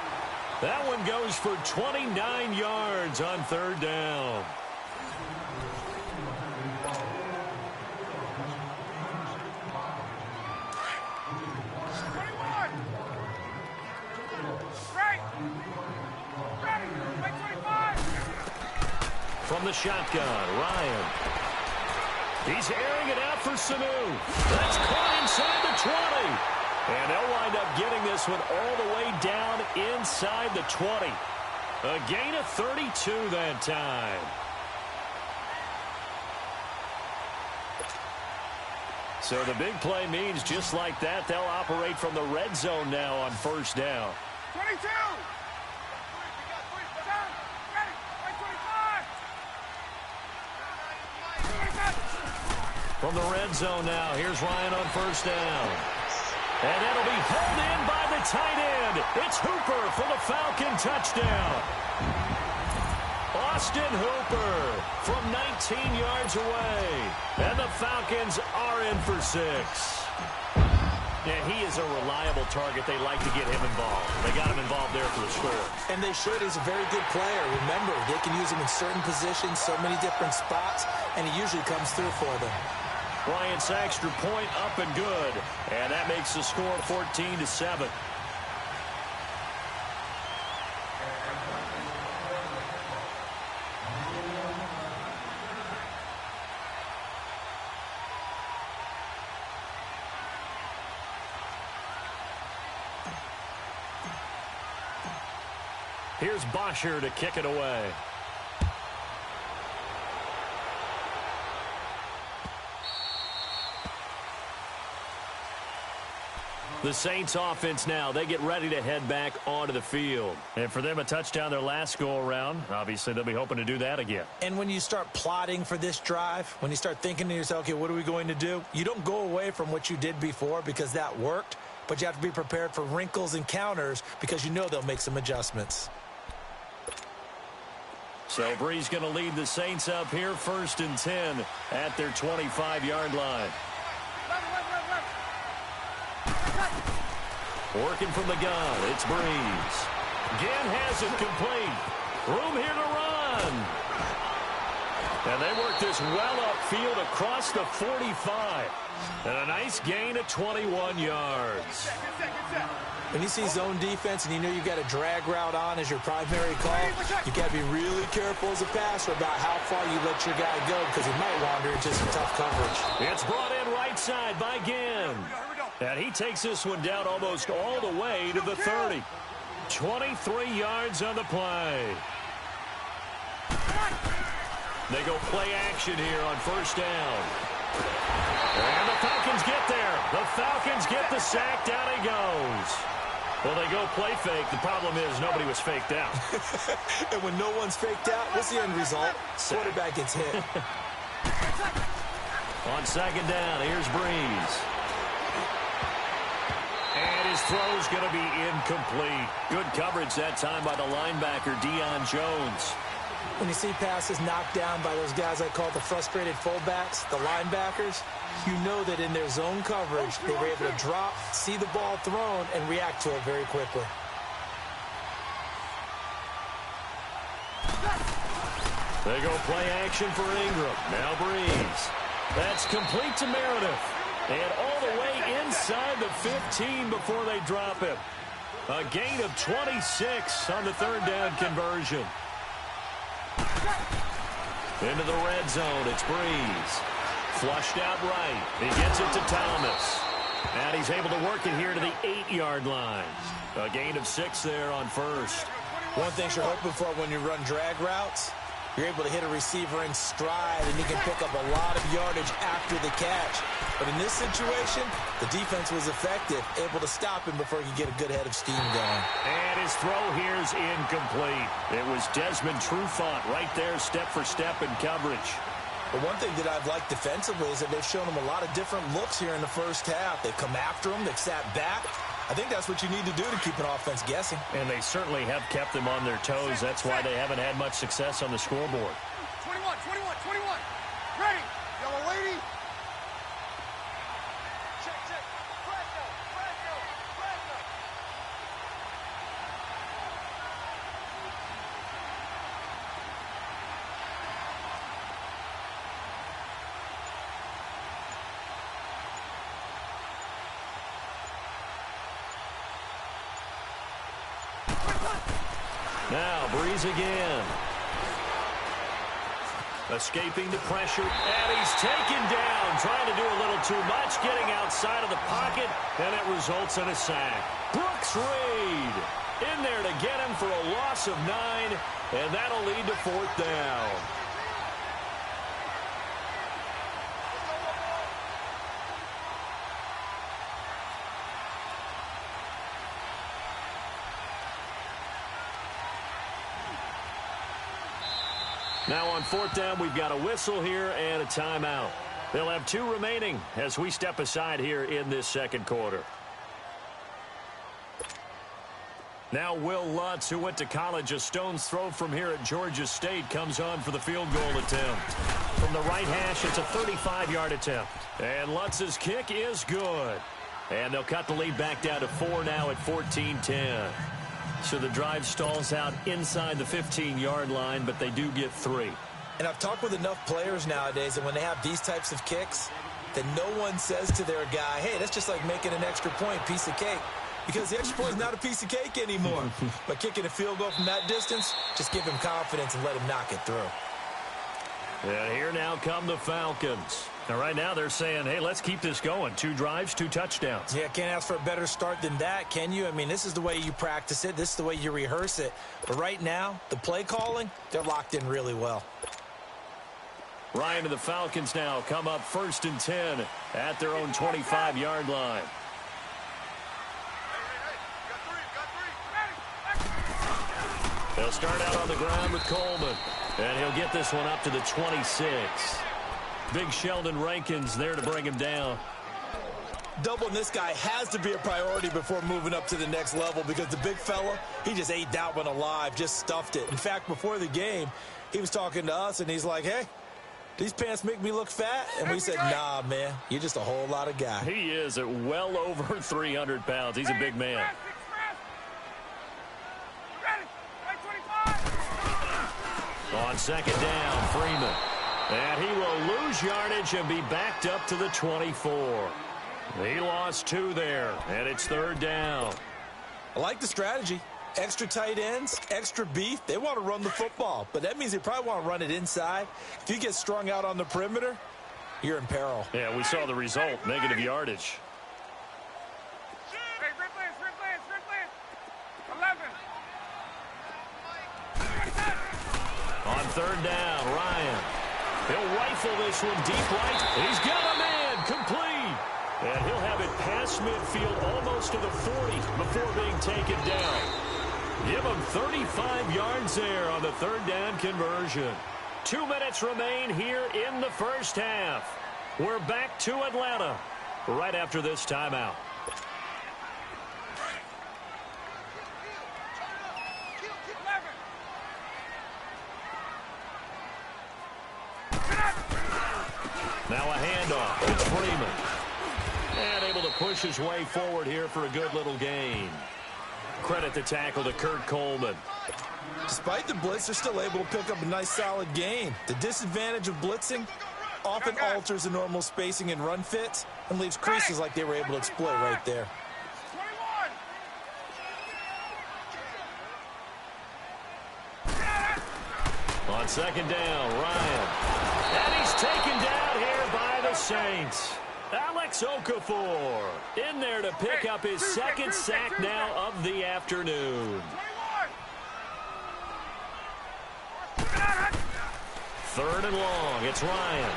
That one goes for 29 yards on 3rd down. From the shotgun, Ryan. He's airing it out for Sanu. That's caught inside the 20. And they'll wind up getting this one all the way down inside the 20. A gain of 32 that time. So the big play means just like that, they'll operate from the red zone now on 1st down. 22! From the red zone now, here's Ryan on 1st down. And that'll be held in by the tight end. It's Hooper for the Falcon touchdown. Austin Hooper from 19 yards away. And the Falcons are in for 6. Yeah, he is a reliable target. They like to get him involved. They got him involved there for the score. And they should. He's a very good player. Remember, they can use him in certain positions, so many different spots, and he usually comes through for them. Bryant's extra point up and good. And that makes the score 14-7. Here's Bosher to kick it away. The Saints offense now, they get ready to head back onto the field. And for them, a touchdown their last go-around. Obviously, they'll be hoping to do that again. And when you start plotting for this drive, when you start thinking to yourself, okay, what are we going to do? You don't go away from what you did before because that worked, but you have to be prepared for wrinkles and counters because you know they'll make some adjustments. So Bree's going to lead the Saints up here, 1st and 10 at their 25-yard line. Working from the gun, it's Breeze. Again has it complete. Room here to run. And they work this well upfield across the 45. And a nice gain of 21 yards. When you see zone defense and you know you've got a drag route on as your primary call, you've got to be really careful as a passer about how far you let your guy go because he might wander into some tough coverage. It's brought in right side by Ginn. And he takes this one down almost all the way to the 30. 23 yards on the play. They go play action here on 1st down. And the Falcons get there. The Falcons get the sack. Down he goes. Well, they go play fake. The problem is nobody was faked out. And when no one's faked out, what's the end result? Quarterback gets hit. On 2nd down, here's Breeze. And his throw's going to be incomplete. Good coverage that time by the linebacker, Deion Jones. When you see passes knocked down by those guys I call the frustrated fullbacks, the linebackers, you know that in their zone coverage, they were able to drop, see the ball thrown, and react to it very quickly. They go play action for Ingram. Now Breeze. That's complete to Meredith. And all the way inside the 15 before they drop him. A gain of 26 on the 3rd down conversion. Into the red zone, it's Breeze. Flushed out right. He gets it to Thomas. And he's able to work it here to the 8-yard line. A gain of 6 there on 1st. One thing you're hoping for when you run drag routes, you're able to hit a receiver in stride, and you can pick up a lot of yardage after the catch. But in this situation, the defense was effective, able to stop him before he could get a good head of steam going. And his throw here is incomplete. It was Desmond Trufant right there, step for step in coverage. But one thing that I've liked defensively is that they've shown him a lot of different looks here in the 1st half. They've come after him. They've sat back. I think that's what you need to do to keep an offense guessing. And they certainly have kept them on their toes. That's why they haven't had much success on the scoreboard. 21, 21, 21. Ready. Yellow lady. Check, check. Pressure, pressure, pressure. Now, Breeze again. Escaping the pressure, and he's taken down. Trying to do a little too much, getting outside of the pocket, and it results in a sack. Brooks Reed in there to get him for a loss of 9, and that'll lead to 4th down. Now on 4th down, we've got a whistle here and a timeout. They'll have 2 remaining as we step aside here in this 2nd quarter. Now Will Lutz, who went to college a stone's throw from here at Georgia State, comes on for the field goal attempt. From the right hash, it's a 35-yard attempt. And Lutz's kick is good. And they'll cut the lead back down to 4 now at 14-10. So the drive stalls out inside the 15-yard line, but they do get 3. And I've talked with enough players nowadays that when they have these types of kicks, that no one says to their guy, hey, that's just like making an extra point, piece of cake. Because the extra point is not a piece of cake anymore. But kicking a field goal from that distance, just give him confidence and let him knock it through. And here now come the Falcons. Now, right now they're saying, hey, let's keep this going. 2 drives, 2 touchdowns. Yeah, can't ask for a better start than that, can you? I mean, this is the way you practice it. This is the way you rehearse it. But right now, the play calling, they're locked in really well. Ryan and the Falcons now come up 1st and 10 at their own 25-yard line. They'll start out on the ground with Coleman. And he'll get this one up to the 26. Big Sheldon Rankins there to bring him down. Doubling this guy has to be a priority before moving up to the next level because the big fella, he just ate that one alive, just stuffed it. In fact, before the game, he was talking to us, and he's like, hey, these pants make me look fat? And we said, nah, man, you're just a whole lot of guy. He is at well over 300 pounds. He's a big man. On 2nd down, Freeman. And he will lose yardage and be backed up to the 24. He lost 2 there, and it's 3rd down. I like the strategy. Extra tight ends, extra beef. They want to run the football, but that means they probably want to run it inside. If you get strung out on the perimeter, you're in peril. Yeah, we saw the result, negative yardage. On 3rd down, Ryan. He'll rifle this one deep right. He's got a man complete. And he'll have it past midfield almost to the 40 before being taken down. Give him 35 yards there on the 3rd down conversion. 2 minutes remain here in the first half. We're back to Atlanta right after this timeout. Now a handoff. It's Freeman. And able to push his way forward here for a good little gain. Credit the tackle to Kurt Coleman. Despite the blitz, they're still able to pick up a nice solid gain. The disadvantage of blitzing often alters the normal spacing and run fits and leaves creases like they were able to exploit right there. On 2nd down, Ryan. And he's taken down here by the Saints. Alex Okafor in there to pick up his 2nd sack now of the afternoon. 3rd and long. It's Ryan.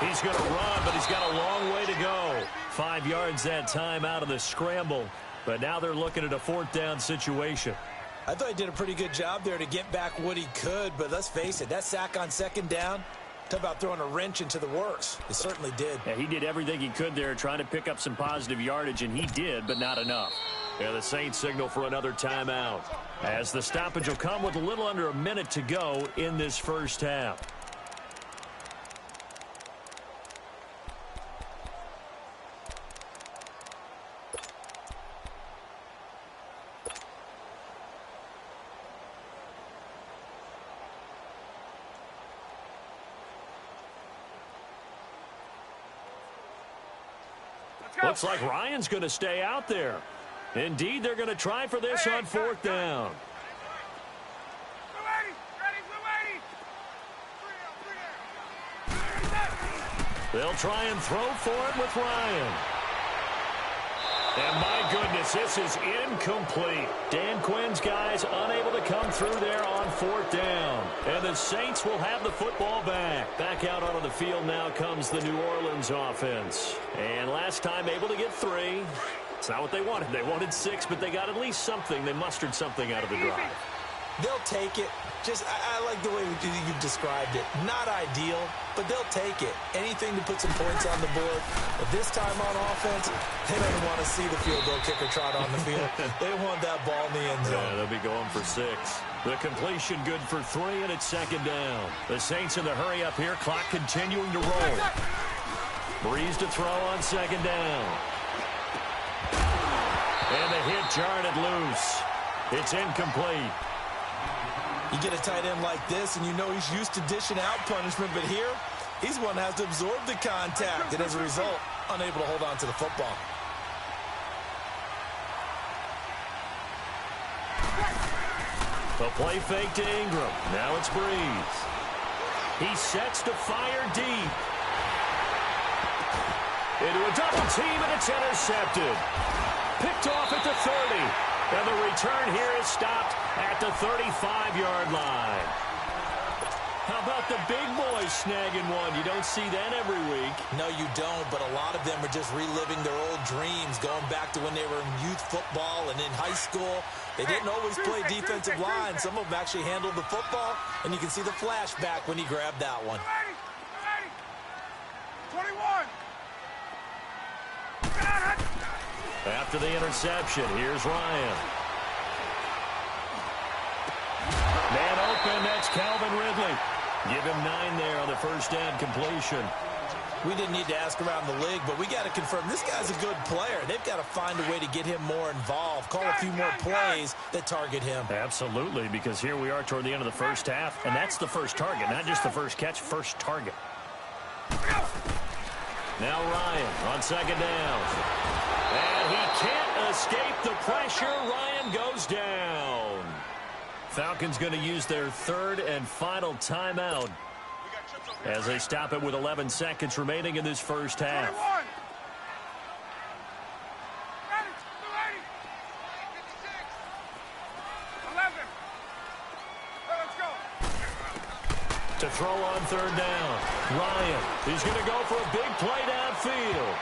He's going to run, but he's got a long way to go. 5 yards that time out of the scramble. But now they're looking at a 4th down situation. I thought he did a pretty good job there to get back what he could, but let's face it, that sack on 2nd down, talk about throwing a wrench into the works. It certainly did. Yeah, he did everything he could there trying to pick up some positive yardage, and he did, but not enough. Yeah, the Saints signal for another timeout, as the stoppage will come with a little under a minute to go in this first half. Looks like Ryan's going to stay out there. Indeed, they're going to try for this on 4th down. They'll try and throw for it with Ryan. And my goodness, this is incomplete. Dan Quinn's guys unable to come through there on 4th down. And the Saints will have the football back. Back out onto the field now comes the New Orleans offense. And last time able to get 3. It's not what they wanted. They wanted 6, but they got at least something. They mustered something out of the drive. They'll take it. I like the way you've described it. Not ideal, but they'll take it. Anything to put some points on the board. But this time on offense, they don't want to see the field goal kicker trot on the field. They want that ball in the end zone. Yeah, they'll be going for 6. The completion good for 3, and it's second down. The Saints in the hurry up here. Clock continuing to roll. Breeze to throw on second down. And the hit jarred it loose. It's incomplete. You get a tight end like this, and you know he's used to dishing out punishment, but here, he's one that has to absorb the contact, and as a result, unable to hold on to the football. A play fake to Ingram. Now it's Breeze. He sets to fire deep. Into a double team, and it's intercepted. Picked off at the 30. And the return here is stopped at the 35-yard line. How about the big boys snagging one? You don't see that every week. No, you don't, but a lot of them are just reliving their old dreams, going back to when they were in youth football and in high school. They didn't always play defensive line. Some of them actually handled the football, and you can see the flashback when he grabbed that one. 21. After the interception, here's Ryan. Man open, that's Calvin Ridley. Give him 9 there on the first down completion. We didn't need to ask around the league, but we got to confirm this guy's a good player. They've got to find a way to get him more involved, call a few more plays that target him. Absolutely, because here we are toward the end of the first half, and that's the first target, not just the first catch, first target. Now Ryan on second down. And he can't escape the pressure. Ryan goes down. Falcons going to use their 3rd and final timeout as they stop it with 11 seconds remaining in this first half. 11. Let's go. To throw on third down. Ryan, he's going to go for a big play downfield.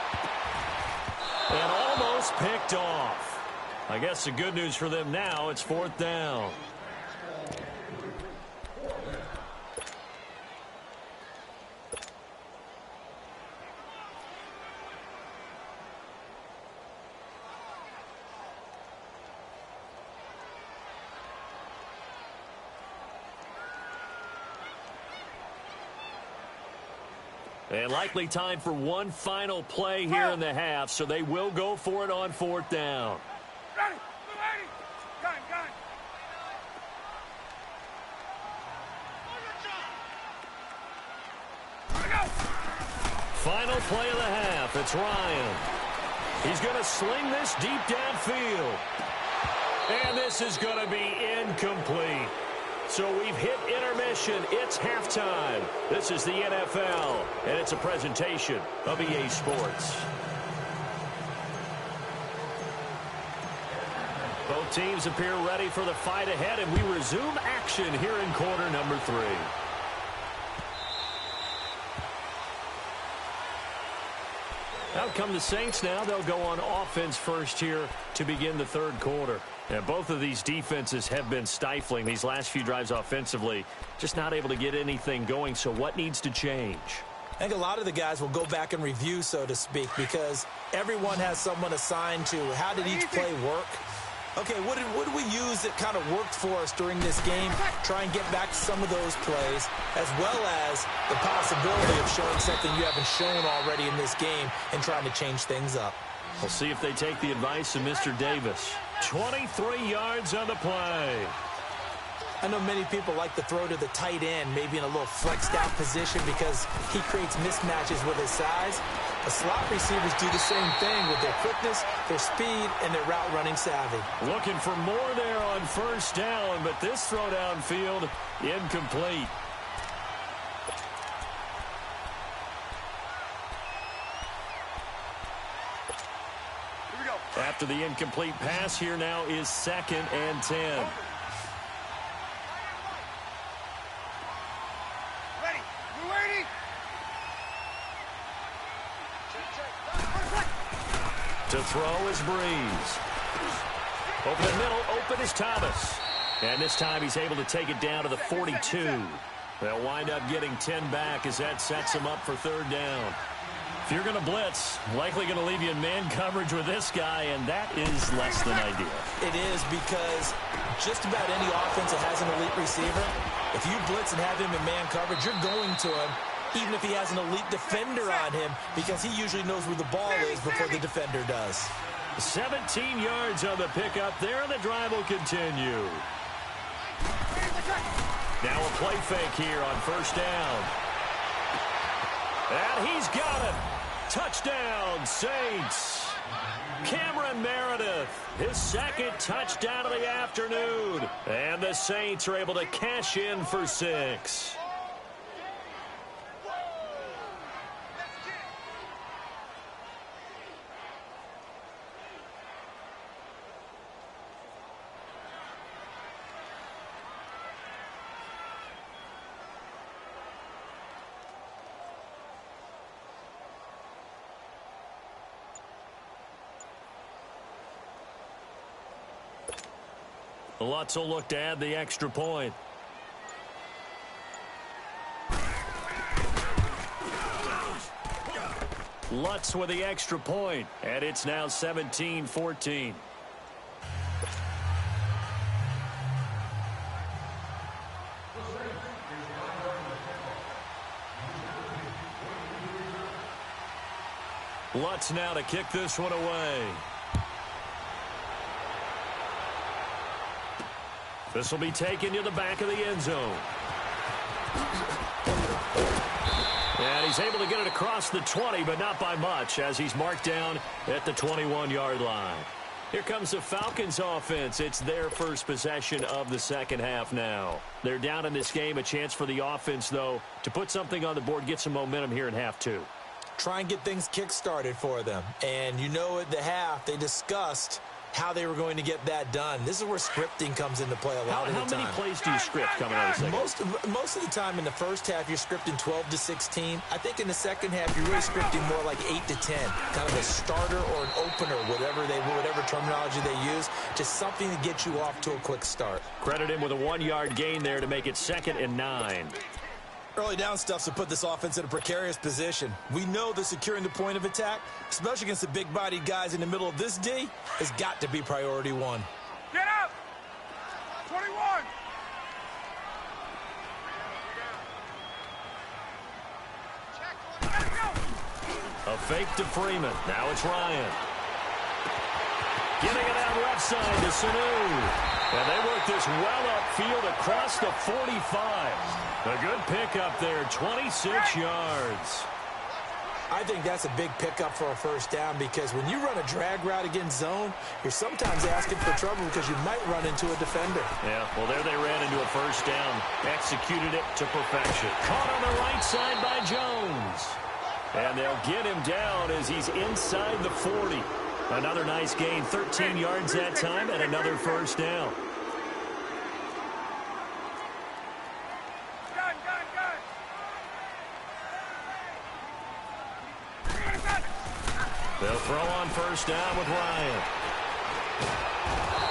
And almost picked off. I guess the good news for them now, it's 4th down. And likely time for one final play here in the half, so they will go for it on 4th down. Ready. Gun. Final play of the half. It's Ryan. He's going to sling this deep downfield. And this is going to be incomplete. So we've hit intermission. It's halftime. This is the NFL, and it's a presentation of EA Sports. Both teams appear ready for the fight ahead, and we resume action here in quarter number 3. Out come the Saints now. They'll go on offense first here to begin the 3rd quarter. And both of these defenses have been stifling these last few drives offensively. Just not able to get anything going. So what needs to change? I think a lot of the guys will go back and review, so to speak, because everyone has someone assigned to how did each play work. Okay, what did we use that kind of worked for us during this game? Try and get back to some of those plays, as well as the possibility of showing something you haven't shown already in this game and trying to change things up. We'll see if they take the advice of Mr. Davis. 23 yards on the play. I know many people like to throw to the tight end, maybe in a little flexed out position because he creates mismatches with his size. But slot receivers do the same thing with their quickness, their speed, and their route running savvy. Looking for more there on first down, but this throw downfield incomplete. After the incomplete pass, here now is 2nd and 10. Ready. We're waiting. To throw is Breeze. Over the middle, open is Thomas. And this time he's able to take it down to the 42. They'll wind up getting 10 back as that sets them up for third down. If you're going to blitz, likely going to leave you in man coverage with this guy, and that is less than ideal. It is, because just about any offense that has an elite receiver, if you blitz and have him in man coverage, you're going to him, even if he has an elite defender on him, because he usually knows where the ball is before the defender does. 17 yards on the pickup there, and the drive will continue. Now a play fake here on first down. And he's got it. Touchdown, Saints. Cameron Meredith, his second touchdown of the afternoon. And the Saints are able to cash in for 6. Lutz will look to add the extra point. Lutz with the extra point, and it's now 17-14. Lutz now to kick this one away. This will be taken to the back of the end zone. And he's able to get it across the 20, but not by much, as he's marked down at the 21-yard line. Here comes the Falcons offense. It's their first possession of the second half now. They're down in this game. A chance for the offense, though, to put something on the board, get some momentum here in half two. Try and get things kick-started for them. And you know at the half, they discussed how they were going to get that done. This is where scripting comes into play a lot of the time. How many plays do you script coming out of the second? Most of the time in the first half, you're scripting 12 to 16. I think in the second half, you're really scripting more like 8 to 10. Kind of a starter or an opener, whatever terminology they use. Just something to get you off to a quick start. Credit him with a 1-yard gain there to make it 2nd and 9. Early down stuff to put this offense in a precarious position. We know that securing the point of attack, especially against the big-bodied guys in the middle of this D, has got to be priority one. Get up! 21! A fake to Freeman. Now it's Ryan. Getting it out left side to Sanu. And they work this well upfield across the 45. A good pickup there, 26 yards. I think that's a big pickup for a first down, because when you run a drag route against zone, you're sometimes asking for trouble because you might run into a defender. Yeah, well, there they ran into a first down. Executed it to perfection. Caught on the right side by Jones. And they'll get him down as he's inside the 40. Another nice gain, 13 yards that time, and another first down. They'll throw on first down with Ryan.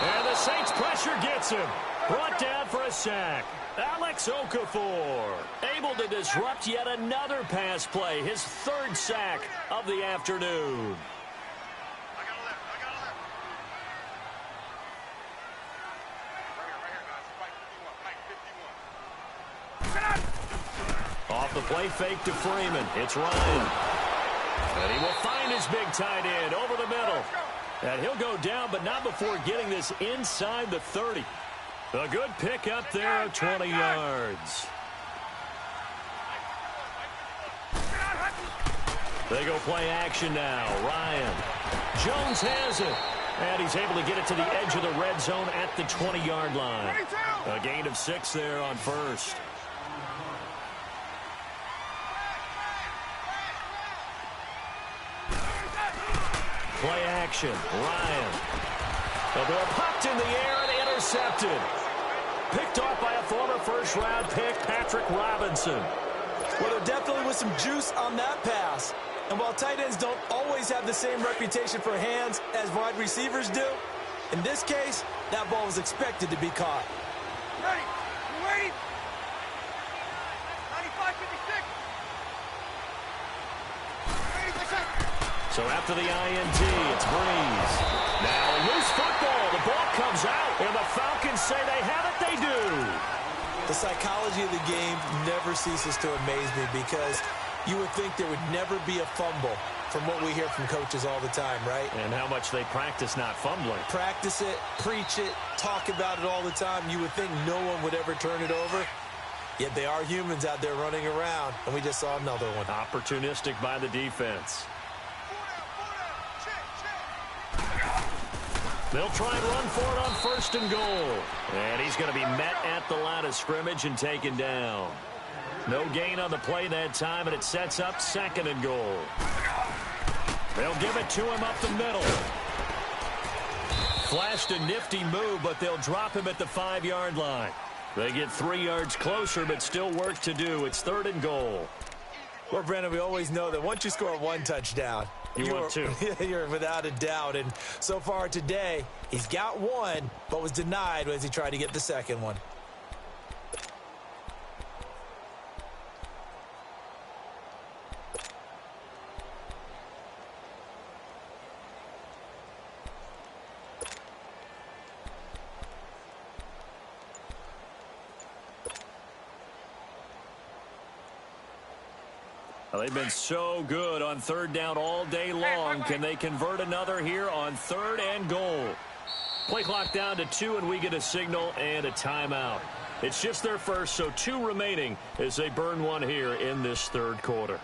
And the Saints pressure gets him. Brought down for a sack. Alex Okafor able to disrupt yet another pass play. His 3rd sack of the afternoon. Off the play fake to Freeman. It's Ryan. And he will find his big tight end over the middle. And he'll go down, but not before getting this inside the 30. A good pickup there of 20 yards. They go play action now. Ryan. Jones has it. And he's able to get it to the edge of the red zone at the 20-yard line. A gain of 6 there on first. Play action. Ryan. The ball popped in the air and intercepted. Picked off by a former first-round pick, Patrick Robinson. Well, there definitely was some juice on that pass. And while tight ends don't always have the same reputation for hands as wide receivers do, in this case, that ball was expected to be caught. Ready. You waiting? 95-56. Ready, so after the INT, it's Breeze. Now a loose football. The ball comes out, and the Falcons say they have it. They do. The psychology of the game never ceases to amaze me because you would think there would never be a fumble from what we hear from coaches all the time, right? And how much they practice not fumbling. Practice it, preach it, talk about it all the time. You would think no one would ever turn it over. Yet they are humans out there running around, and we just saw another one. Opportunistic by the defense. They'll try and run for it on 1st and goal. And he's going to be met at the line of scrimmage and taken down. No gain on the play that time, and it sets up 2nd and goal. They'll give it to him up the middle. Flashed a nifty move, but they'll drop him at the 5-yard line. They get 3 yards closer, but still work to do. It's 3rd and goal. Well, Brandon, we always know that once you score 1 touchdown, you want 2. You're without a doubt. And so far today, he's got 1, but was denied as he tried to get the 2nd one. Well, they've been so good on 3rd down all day long. Can they convert another here on 3rd and goal? Play clock down to 2, and we get a signal and a timeout. It's just their first, so 2 remaining as they burn 1 here in this 3rd quarter.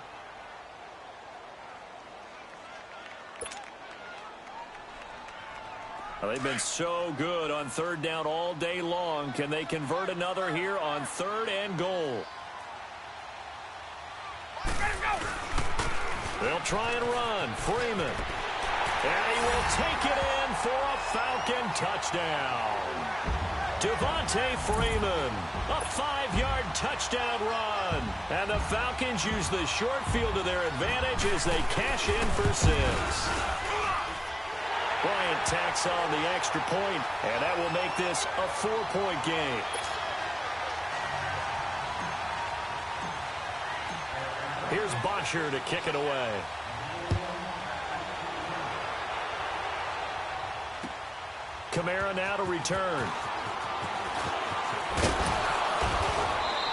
Well, they've been so good on 3rd down all day long. Can they convert another here on 3rd and goal? They'll try and run. Freeman. And he will take it in for a Falcon touchdown. Devontae Freeman. A 5-yard touchdown run. And the Falcons use the short field to their advantage as they cash in for 6. Bryant tacks on the extra point, and that will make this a 4-point game. Here's Bosher to kick it away. Kamara now to return.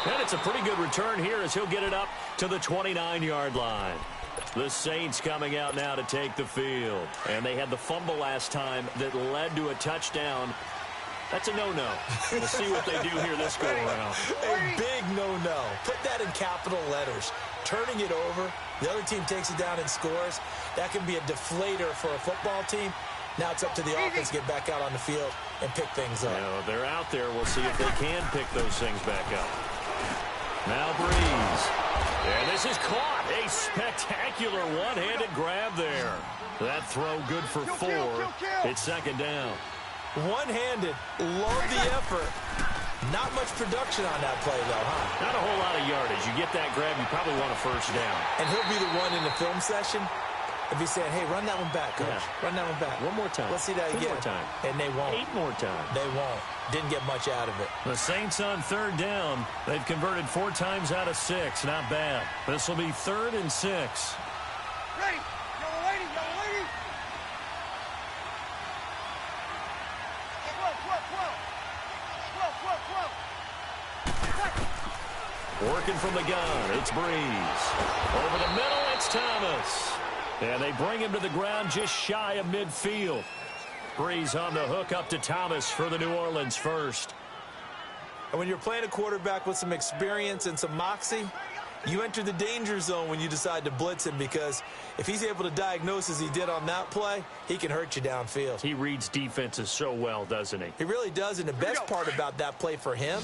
And it's a pretty good return here as he'll get it up to the 29-yard line. The Saints coming out now to take the field. And they had the fumble last time that led to a touchdown. That's a no-no. We'll see what they do here this go-around. A big no-no. Put that in capital letters. Turning it over, the other team takes it down and scores. That can be a deflator for a football team. Now it's up to the offense to get back out on the field and pick things up. You know, they're out there. We'll see if they can pick those things back up. Now Breeze. And this is caught. A spectacular one-handed grab there. That throw good for 4. It's 2nd down. One-handed. Love the effort. Not much production on that play, though, huh? Not a whole lot of yardage. You get that grab, you probably want a 1st down. And he'll be the one in the film session if he's saying, hey, run that one back, coach. Yeah. Run that one back. One more time. Let's see that again. 2 more time. And they won't. 8 more times. They won't. Didn't get much out of it. The Saints on 3rd down. They've converted 4 times out of 6. Not bad. This will be 3rd and 6. Ready. Yellow lady. Yellow lady. 12. Working from the gun. It's Breeze. Over the middle, it's Thomas. And they bring him to the ground just shy of midfield. Breeze on the hook up to Thomas for the New Orleans first. And when you're playing a quarterback with some experience and some moxie, you enter the danger zone when you decide to blitz him, because if he's able to diagnose as he did on that play, he can hurt you downfield. He reads defenses so well, doesn't he? He really does, and the best part about that play for him,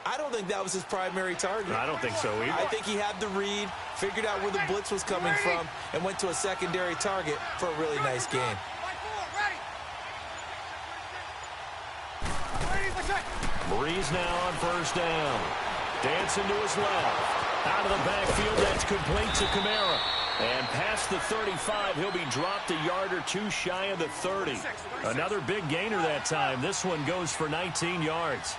I don't think that was his primary target. I don't think so either. I think he had the read, figured out where the blitz was coming from, and went to a secondary target for a really nice game. Breeze now on 1st down. Dancing to his left. Out of the backfield, that's complete to Kamara. And past the 35, he'll be dropped a yard or 2 shy of the 30. Another big gainer that time. This one goes for 19 yards.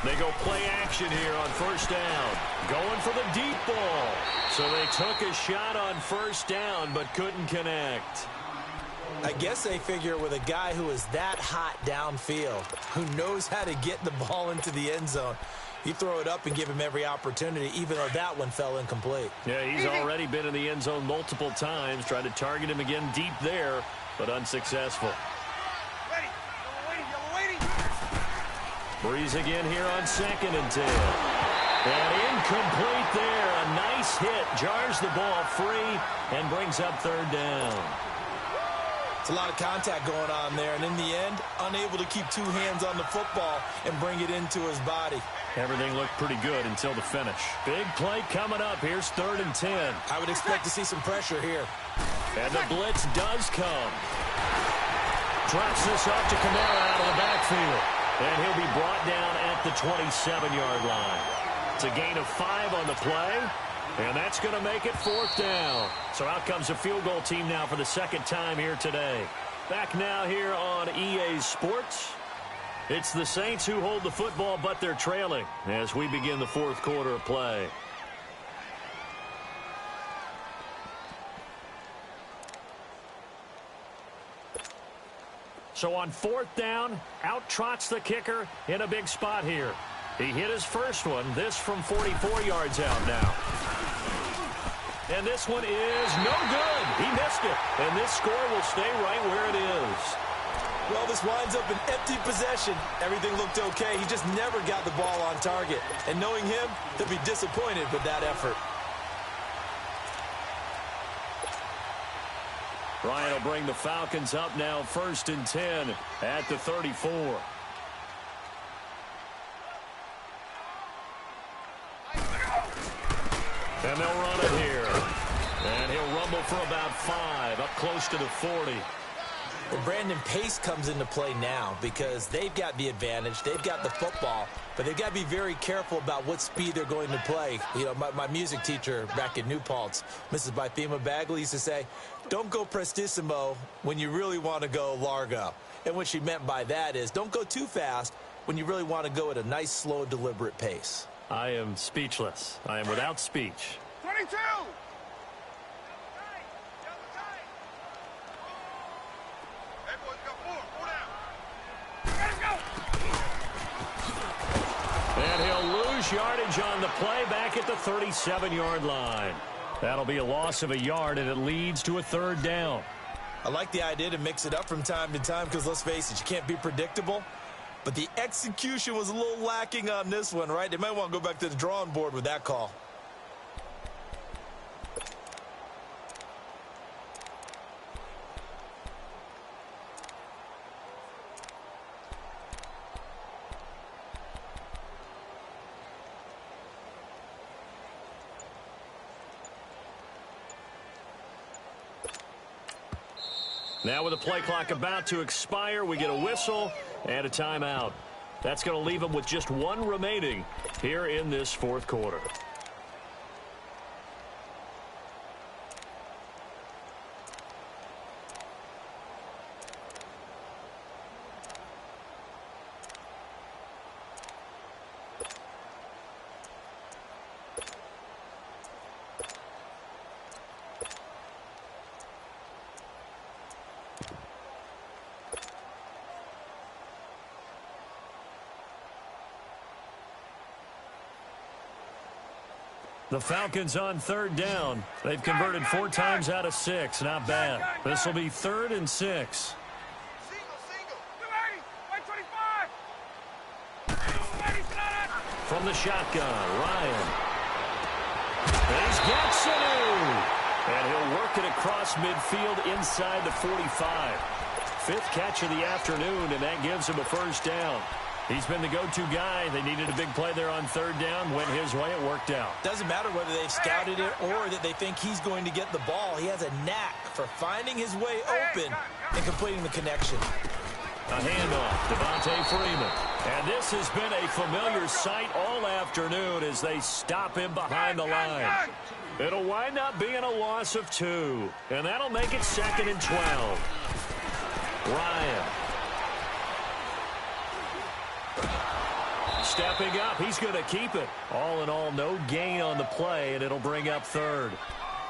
They go play action here on first down. Going for the deep ball. So they took a shot on first down but couldn't connect. I guess they figure with a guy who is that hot downfield, who knows how to get the ball into the end zone, you throw it up and give him every opportunity, even though that one fell incomplete. Yeah, he's already been in the end zone multiple times. Tried to target him again deep there, but unsuccessful. Breeze again here on 2nd and 10. And incomplete there. A nice hit. Jars the ball free and brings up 3rd down. It's a lot of contact going on there, and in the end, unable to keep 2 hands on the football and bring it into his body. Everything looked pretty good until the finish. Big play coming up. Here's 3rd and 10. I would expect to see some pressure here. And the blitz does come. Drops this off to Kamara out of the backfield. And he'll be brought down at the 27-yard line. It's a gain of 5 on the play. And that's going to make it 4th down. So out comes a field goal team now for the 2nd time here today. Back now here on EA Sports. It's the Saints who hold the football, but they're trailing as we begin the 4th quarter of play. So on 4th down, out trots the kicker in a big spot here. He hit his first one. This from 44 yards out now. And this one is no good. He missed it. And this score will stay right where it is. Well, this winds up an empty possession. Everything looked okay. He just never got the ball on target. And knowing him, he'll be disappointed with that effort. Ryan will bring the Falcons up now 1st and 10 at the 34. And they'll run it here. And he'll rumble for about 5, up close to the 40. Well, Brandon, pace comes into play now because they've got the advantage. They've got the football, but they've got to be very careful about what speed they're going to play. You know, my music teacher back in New Paltz, Mrs. Bythema Bagley, used to say, don't go prestissimo when you really want to go largo. And what she meant by that is don't go too fast when you really want to go at a nice, slow, deliberate pace. I am speechless. I am without speech. 22! And he'll lose yardage on the play back at the 37-yard line. That'll be a loss of a yard, and it leads to a 3rd down. I like the idea to mix it up from time to time because, let's face it, you can't be predictable. But the execution was a little lacking on this one, right? They might want to go back to the drawing board with that call. Now with the play clock about to expire, we get a whistle and a timeout. That's going to leave them with just 1 remaining here in this 4th quarter. The Falcons on 3rd down. They've converted 4 times out of 6. Not bad. This will be 3rd and 6. From the shotgun, Ryan. He's got Sanu. And he'll work it across midfield inside the 45. 5th catch of the afternoon, and that gives him a 1st down. He's been the go-to guy. They needed a big play there on 3rd down. Went his way. It worked out. Doesn't matter whether they've scouted it or that they think he's going to get the ball. He has a knack for finding his way open and completing the connection. A handoff, Devontae Freeman. And this has been a familiar sight all afternoon as they stop him behind the line. It'll wind up being a loss of 2. And that'll make it 2nd and 12. Ryan. stepping up. He's going to keep it. All in all, no gain on the play, and it'll bring up third.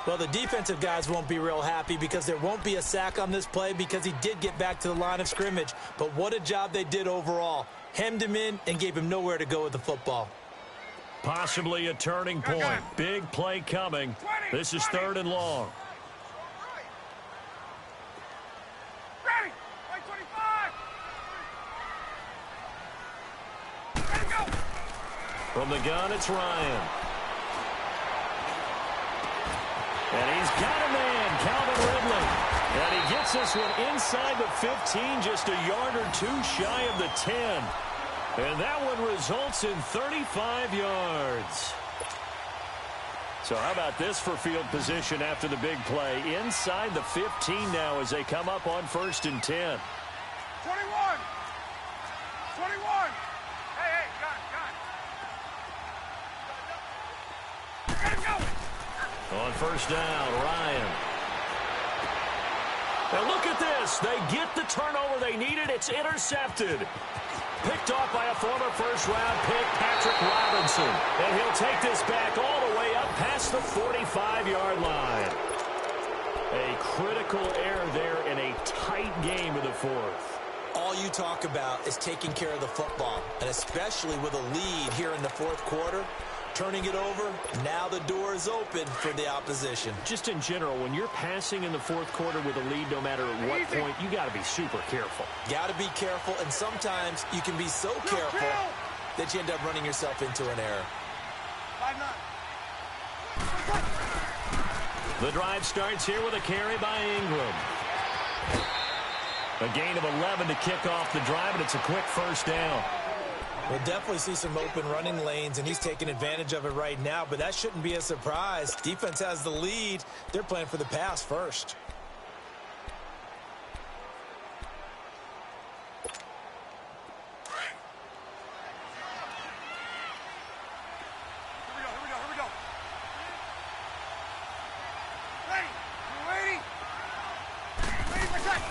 Well, the defensive guys won't be real happy because there won't be a sack on this play because he did get back to the line of scrimmage. But what a job they did overall. Hemmed him in and gave him nowhere to go with the football. Possibly a turning point. Big play coming. This is 3rd and long. Ready! 25! Ready, go! From the gun, it's Ryan. And he's got a man, Calvin Ridley. And he gets this one inside the 15, just a yard or two shy of the 10. And that one results in 35 yards. So how about this for field position after the big play? Inside the 15 now as they come up on 1st and 10. 21! 21! Hey, got it. Let him go! On 1st down, Ryan. Now look at this. They get the turnover they needed. It's intercepted. Picked off by a former first-round pick, Patrick Robinson. And he'll take this back all the way up past the 45-yard line. A critical error there in a tight game of the 4th. All you talk about is taking care of the football, and especially with a lead here in the 4th quarter. Turning it over, now the door is open for the opposition. Just in general, when you're passing in the 4th quarter with a lead, no matter at what point, you got to be super careful. Got to be careful, and sometimes you can be so careful that you end up running yourself into an error. 5-9. The drive starts here with a carry by Ingram. A gain of 11 to kick off the drive, and it's a quick 1st down. We'll definitely see some open running lanes, and he's taking advantage of it right now, but that shouldn't be a surprise. Defense has the lead. They're playing for the pass first. Here we go. Ready! You waiting? Ready for attack!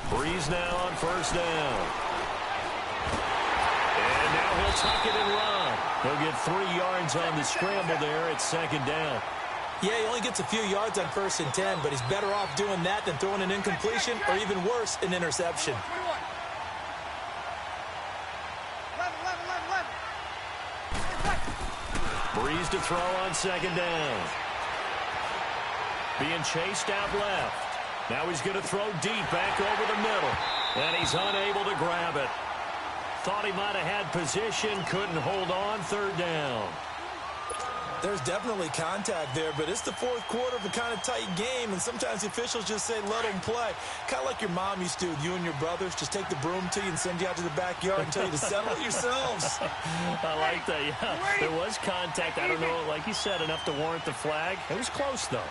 Breeze now on 1st down. He'll tuck it and run. He'll get 3 yards on the scramble there at 2nd down. Yeah, he only gets a few yards on 1st and 10, but he's better off doing that than throwing an incompletion or even worse, an interception. 11. Breeze to throw on 2nd down. Being chased out left. Now he's going to throw deep back over the middle. And he's unable to grab it. Thought he might have had position, couldn't hold on, 3rd down. There's definitely contact there, but it's the 4th quarter of a kind of tight game, and sometimes the officials just say, let them play. Kind of like your mom used to with you and your brothers. Just take the broom to you and send you out to the backyard and tell you to settle it yourselves. I like that, yeah. There was contact. I don't know, like you said, enough to warrant the flag. It was close, though.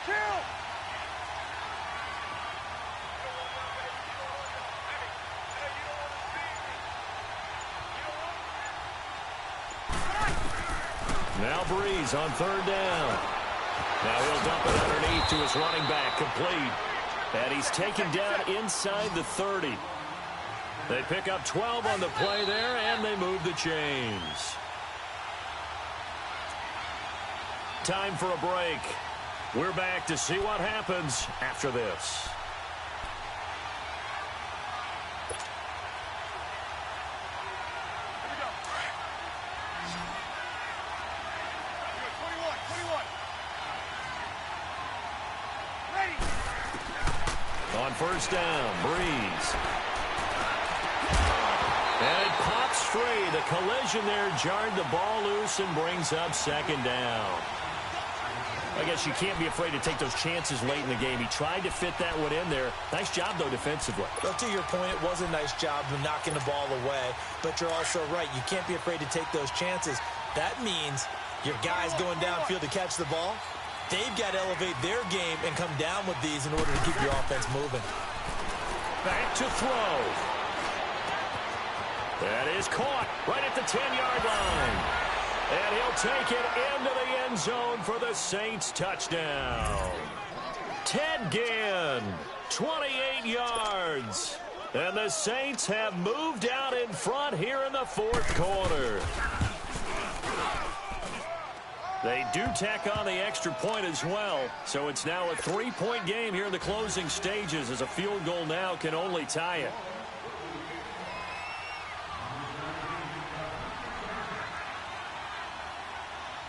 Kill! Now Breeze on 3rd down. Now he'll dump it underneath to his running back, complete. And he's taken down inside the 30. They pick up 12 on the play there, and they move the chains. Time for a break. We're back to see what happens after this. On 1st down, Breeze. And it pops free. The collision there jarred the ball loose and brings up 2nd down. I guess you can't be afraid to take those chances late in the game. He tried to fit that one in there. Nice job, though, defensively. Well, to your point, it was a nice job of knocking the ball away. But you're also right. You can't be afraid to take those chances. That means your guys going downfield to catch the ball, they've got to elevate their game and come down with these in order to keep your offense moving. Back to throw. That is caught right at the 10-yard line. And he'll take it into the end zone for the Saints touchdown. Ted Ginn, 28 yards. And the Saints have moved out in front here in the fourth quarter. They do tack on the extra point as well. So it's now a 3-point game here in the closing stages, as a field goal now can only tie it.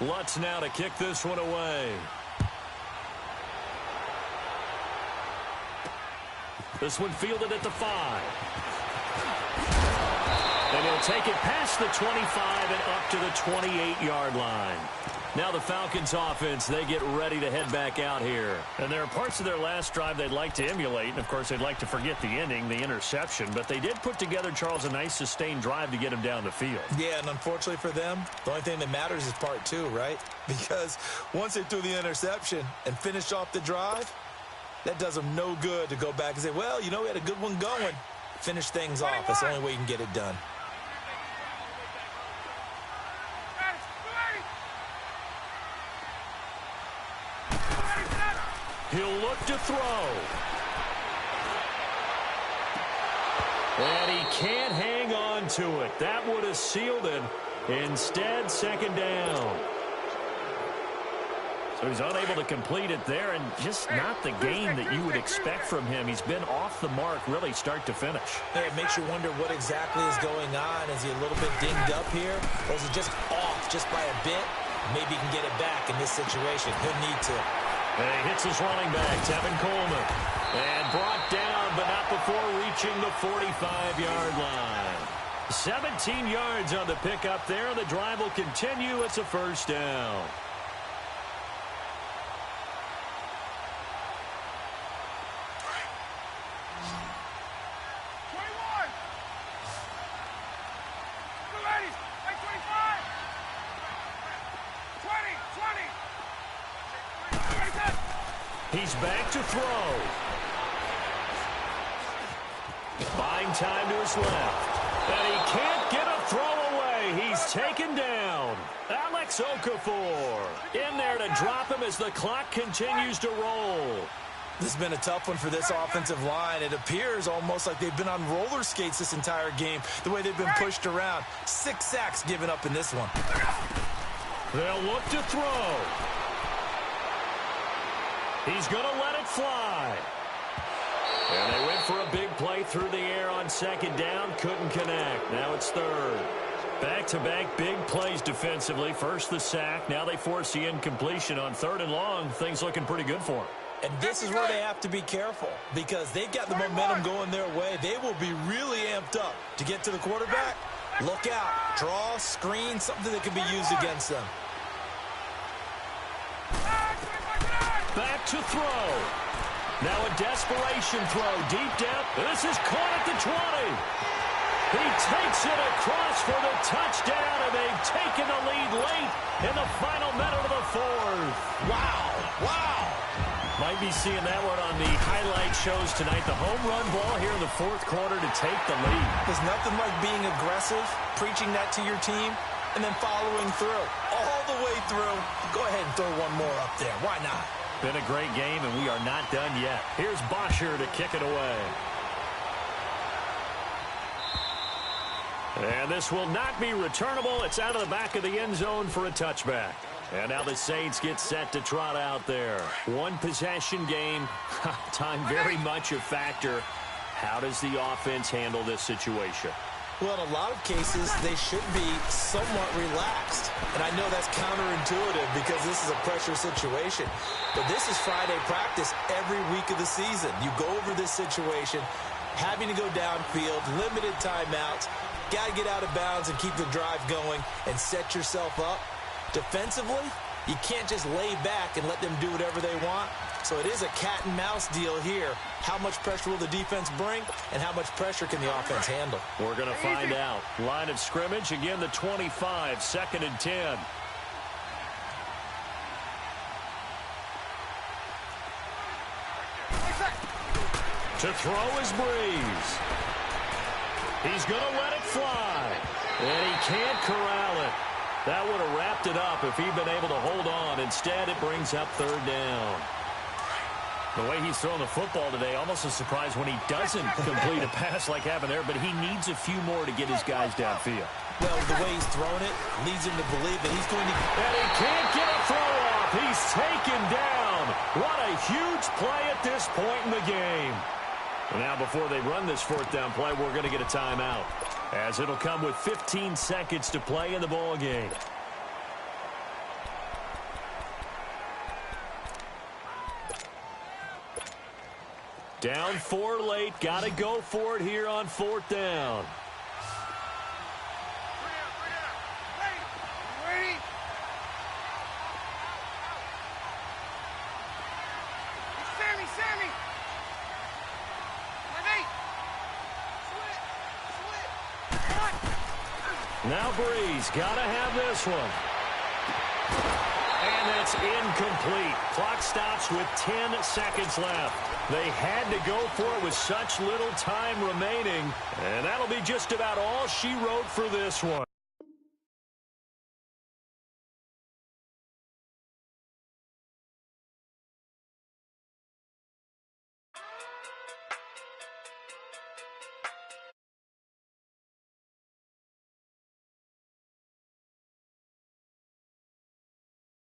Lutz now to kick this one away. This one fielded at the 5. And he'll take it past the 25 and up to the 28-yard line. Now the Falcons offense, they get ready to head back out here. And there are parts of their last drive they'd like to emulate. And, of course, they'd like to forget the ending, the interception. But they did put together, Charles, a nice sustained drive to get him down the field. Yeah, and unfortunately for them, the only thing that matters is part 2, right? Because once they threw the interception and finished off the drive, that does them no good to go back and say, well, you know, we had a good one going. Finish things off. That's the only way you can get it done. He'll look to throw. And he can't hang on to it. That would have sealed it. Instead, second down. So he's unable to complete it there, and just not the game that you would expect from him. He's been off the mark really start to finish. Yeah, it makes you wonder what exactly is going on. Is he a little bit dinged up here, or is he just off just by a bit? Maybe he can get it back in this situation. He'll need to. And he hits his running back, Tevin Coleman. And brought down, but not before reaching the 45-yard line. 17 yards on the pickup there. The drive will continue. It's a first down. He's back to throw. Buying time to his left. And he can't get a throw away. He's taken down. Alex Okafor in there to drop him as the clock continues to roll. This has been a tough one for this offensive line. It appears almost like they've been on roller skates this entire game, the way they've been pushed around. 6 sacks given up in this one. They'll look to throw. He's going to let it fly. And they went for a big play through the air on second down. Couldn't connect. Now it's third. Back-to-back big plays defensively. First the sack. Now they force the incompletion on third and long. Things looking pretty good for them. And this is where they have to be careful, because they've got the momentum going their way. They will be really amped up to get to the quarterback. Look out. Draw, screen, something that can be used against them. Back to throw. Now a desperation throw deep down. This is caught at the 20. He takes it across for the touchdown, and they've taken the lead late in the final minute of the fourth. Wow. Wow. Might be seeing that one on the highlight shows tonight. The home run ball here in the fourth quarter to take the lead. There's nothing like being aggressive, preaching that to your team, and then following through. All the way through. Go ahead and throw one more up there. Why not? Been a great game, and we are not done yet. Here's Bosher to kick it away. And this will not be returnable. It's out of the back of the end zone for a touchback. And now the Saints get set to trot out there. One possession game. Time very much a factor. How does the offense handle this situation? Well, in a lot of cases, they should be somewhat relaxed. And I know that's counterintuitive because this is a pressure situation. But this is Friday practice every week of the season. You go over this situation, having to go downfield, limited timeouts, got to get out of bounds and keep the drive going and set yourself up. Defensively, you can't just lay back and let them do whatever they want. So it is a cat and mouse deal here. How much pressure will the defense bring, and how much pressure can the offense handle? We're going to find out. Line of scrimmage, again the 25, 2nd and 10. To throw is Breeze. He's going to let it fly. And he can't corral it. That would have wrapped it up if he'd been able to hold on. Instead, it brings up third down. The way he's throwing the football today, almost a surprise when he doesn't complete a pass like happened there, but he needs a few more to get his guys downfield. Well, the way he's throwing it leads him to believe that he's going to... And he can't get a throw off. He's taken down. What a huge play at this point in the game. Now, before they run this fourth down play, we're going to get a timeout, as it'll come with 15 seconds to play in the ball game. Down 4 late. Got to go for it here on fourth down. Ready? Sammy! Now Breeze got to have this one. And it's incomplete. Clock stops with 10 seconds left. They had to go for it with such little time remaining. And that'll be just about all she wrote for this one.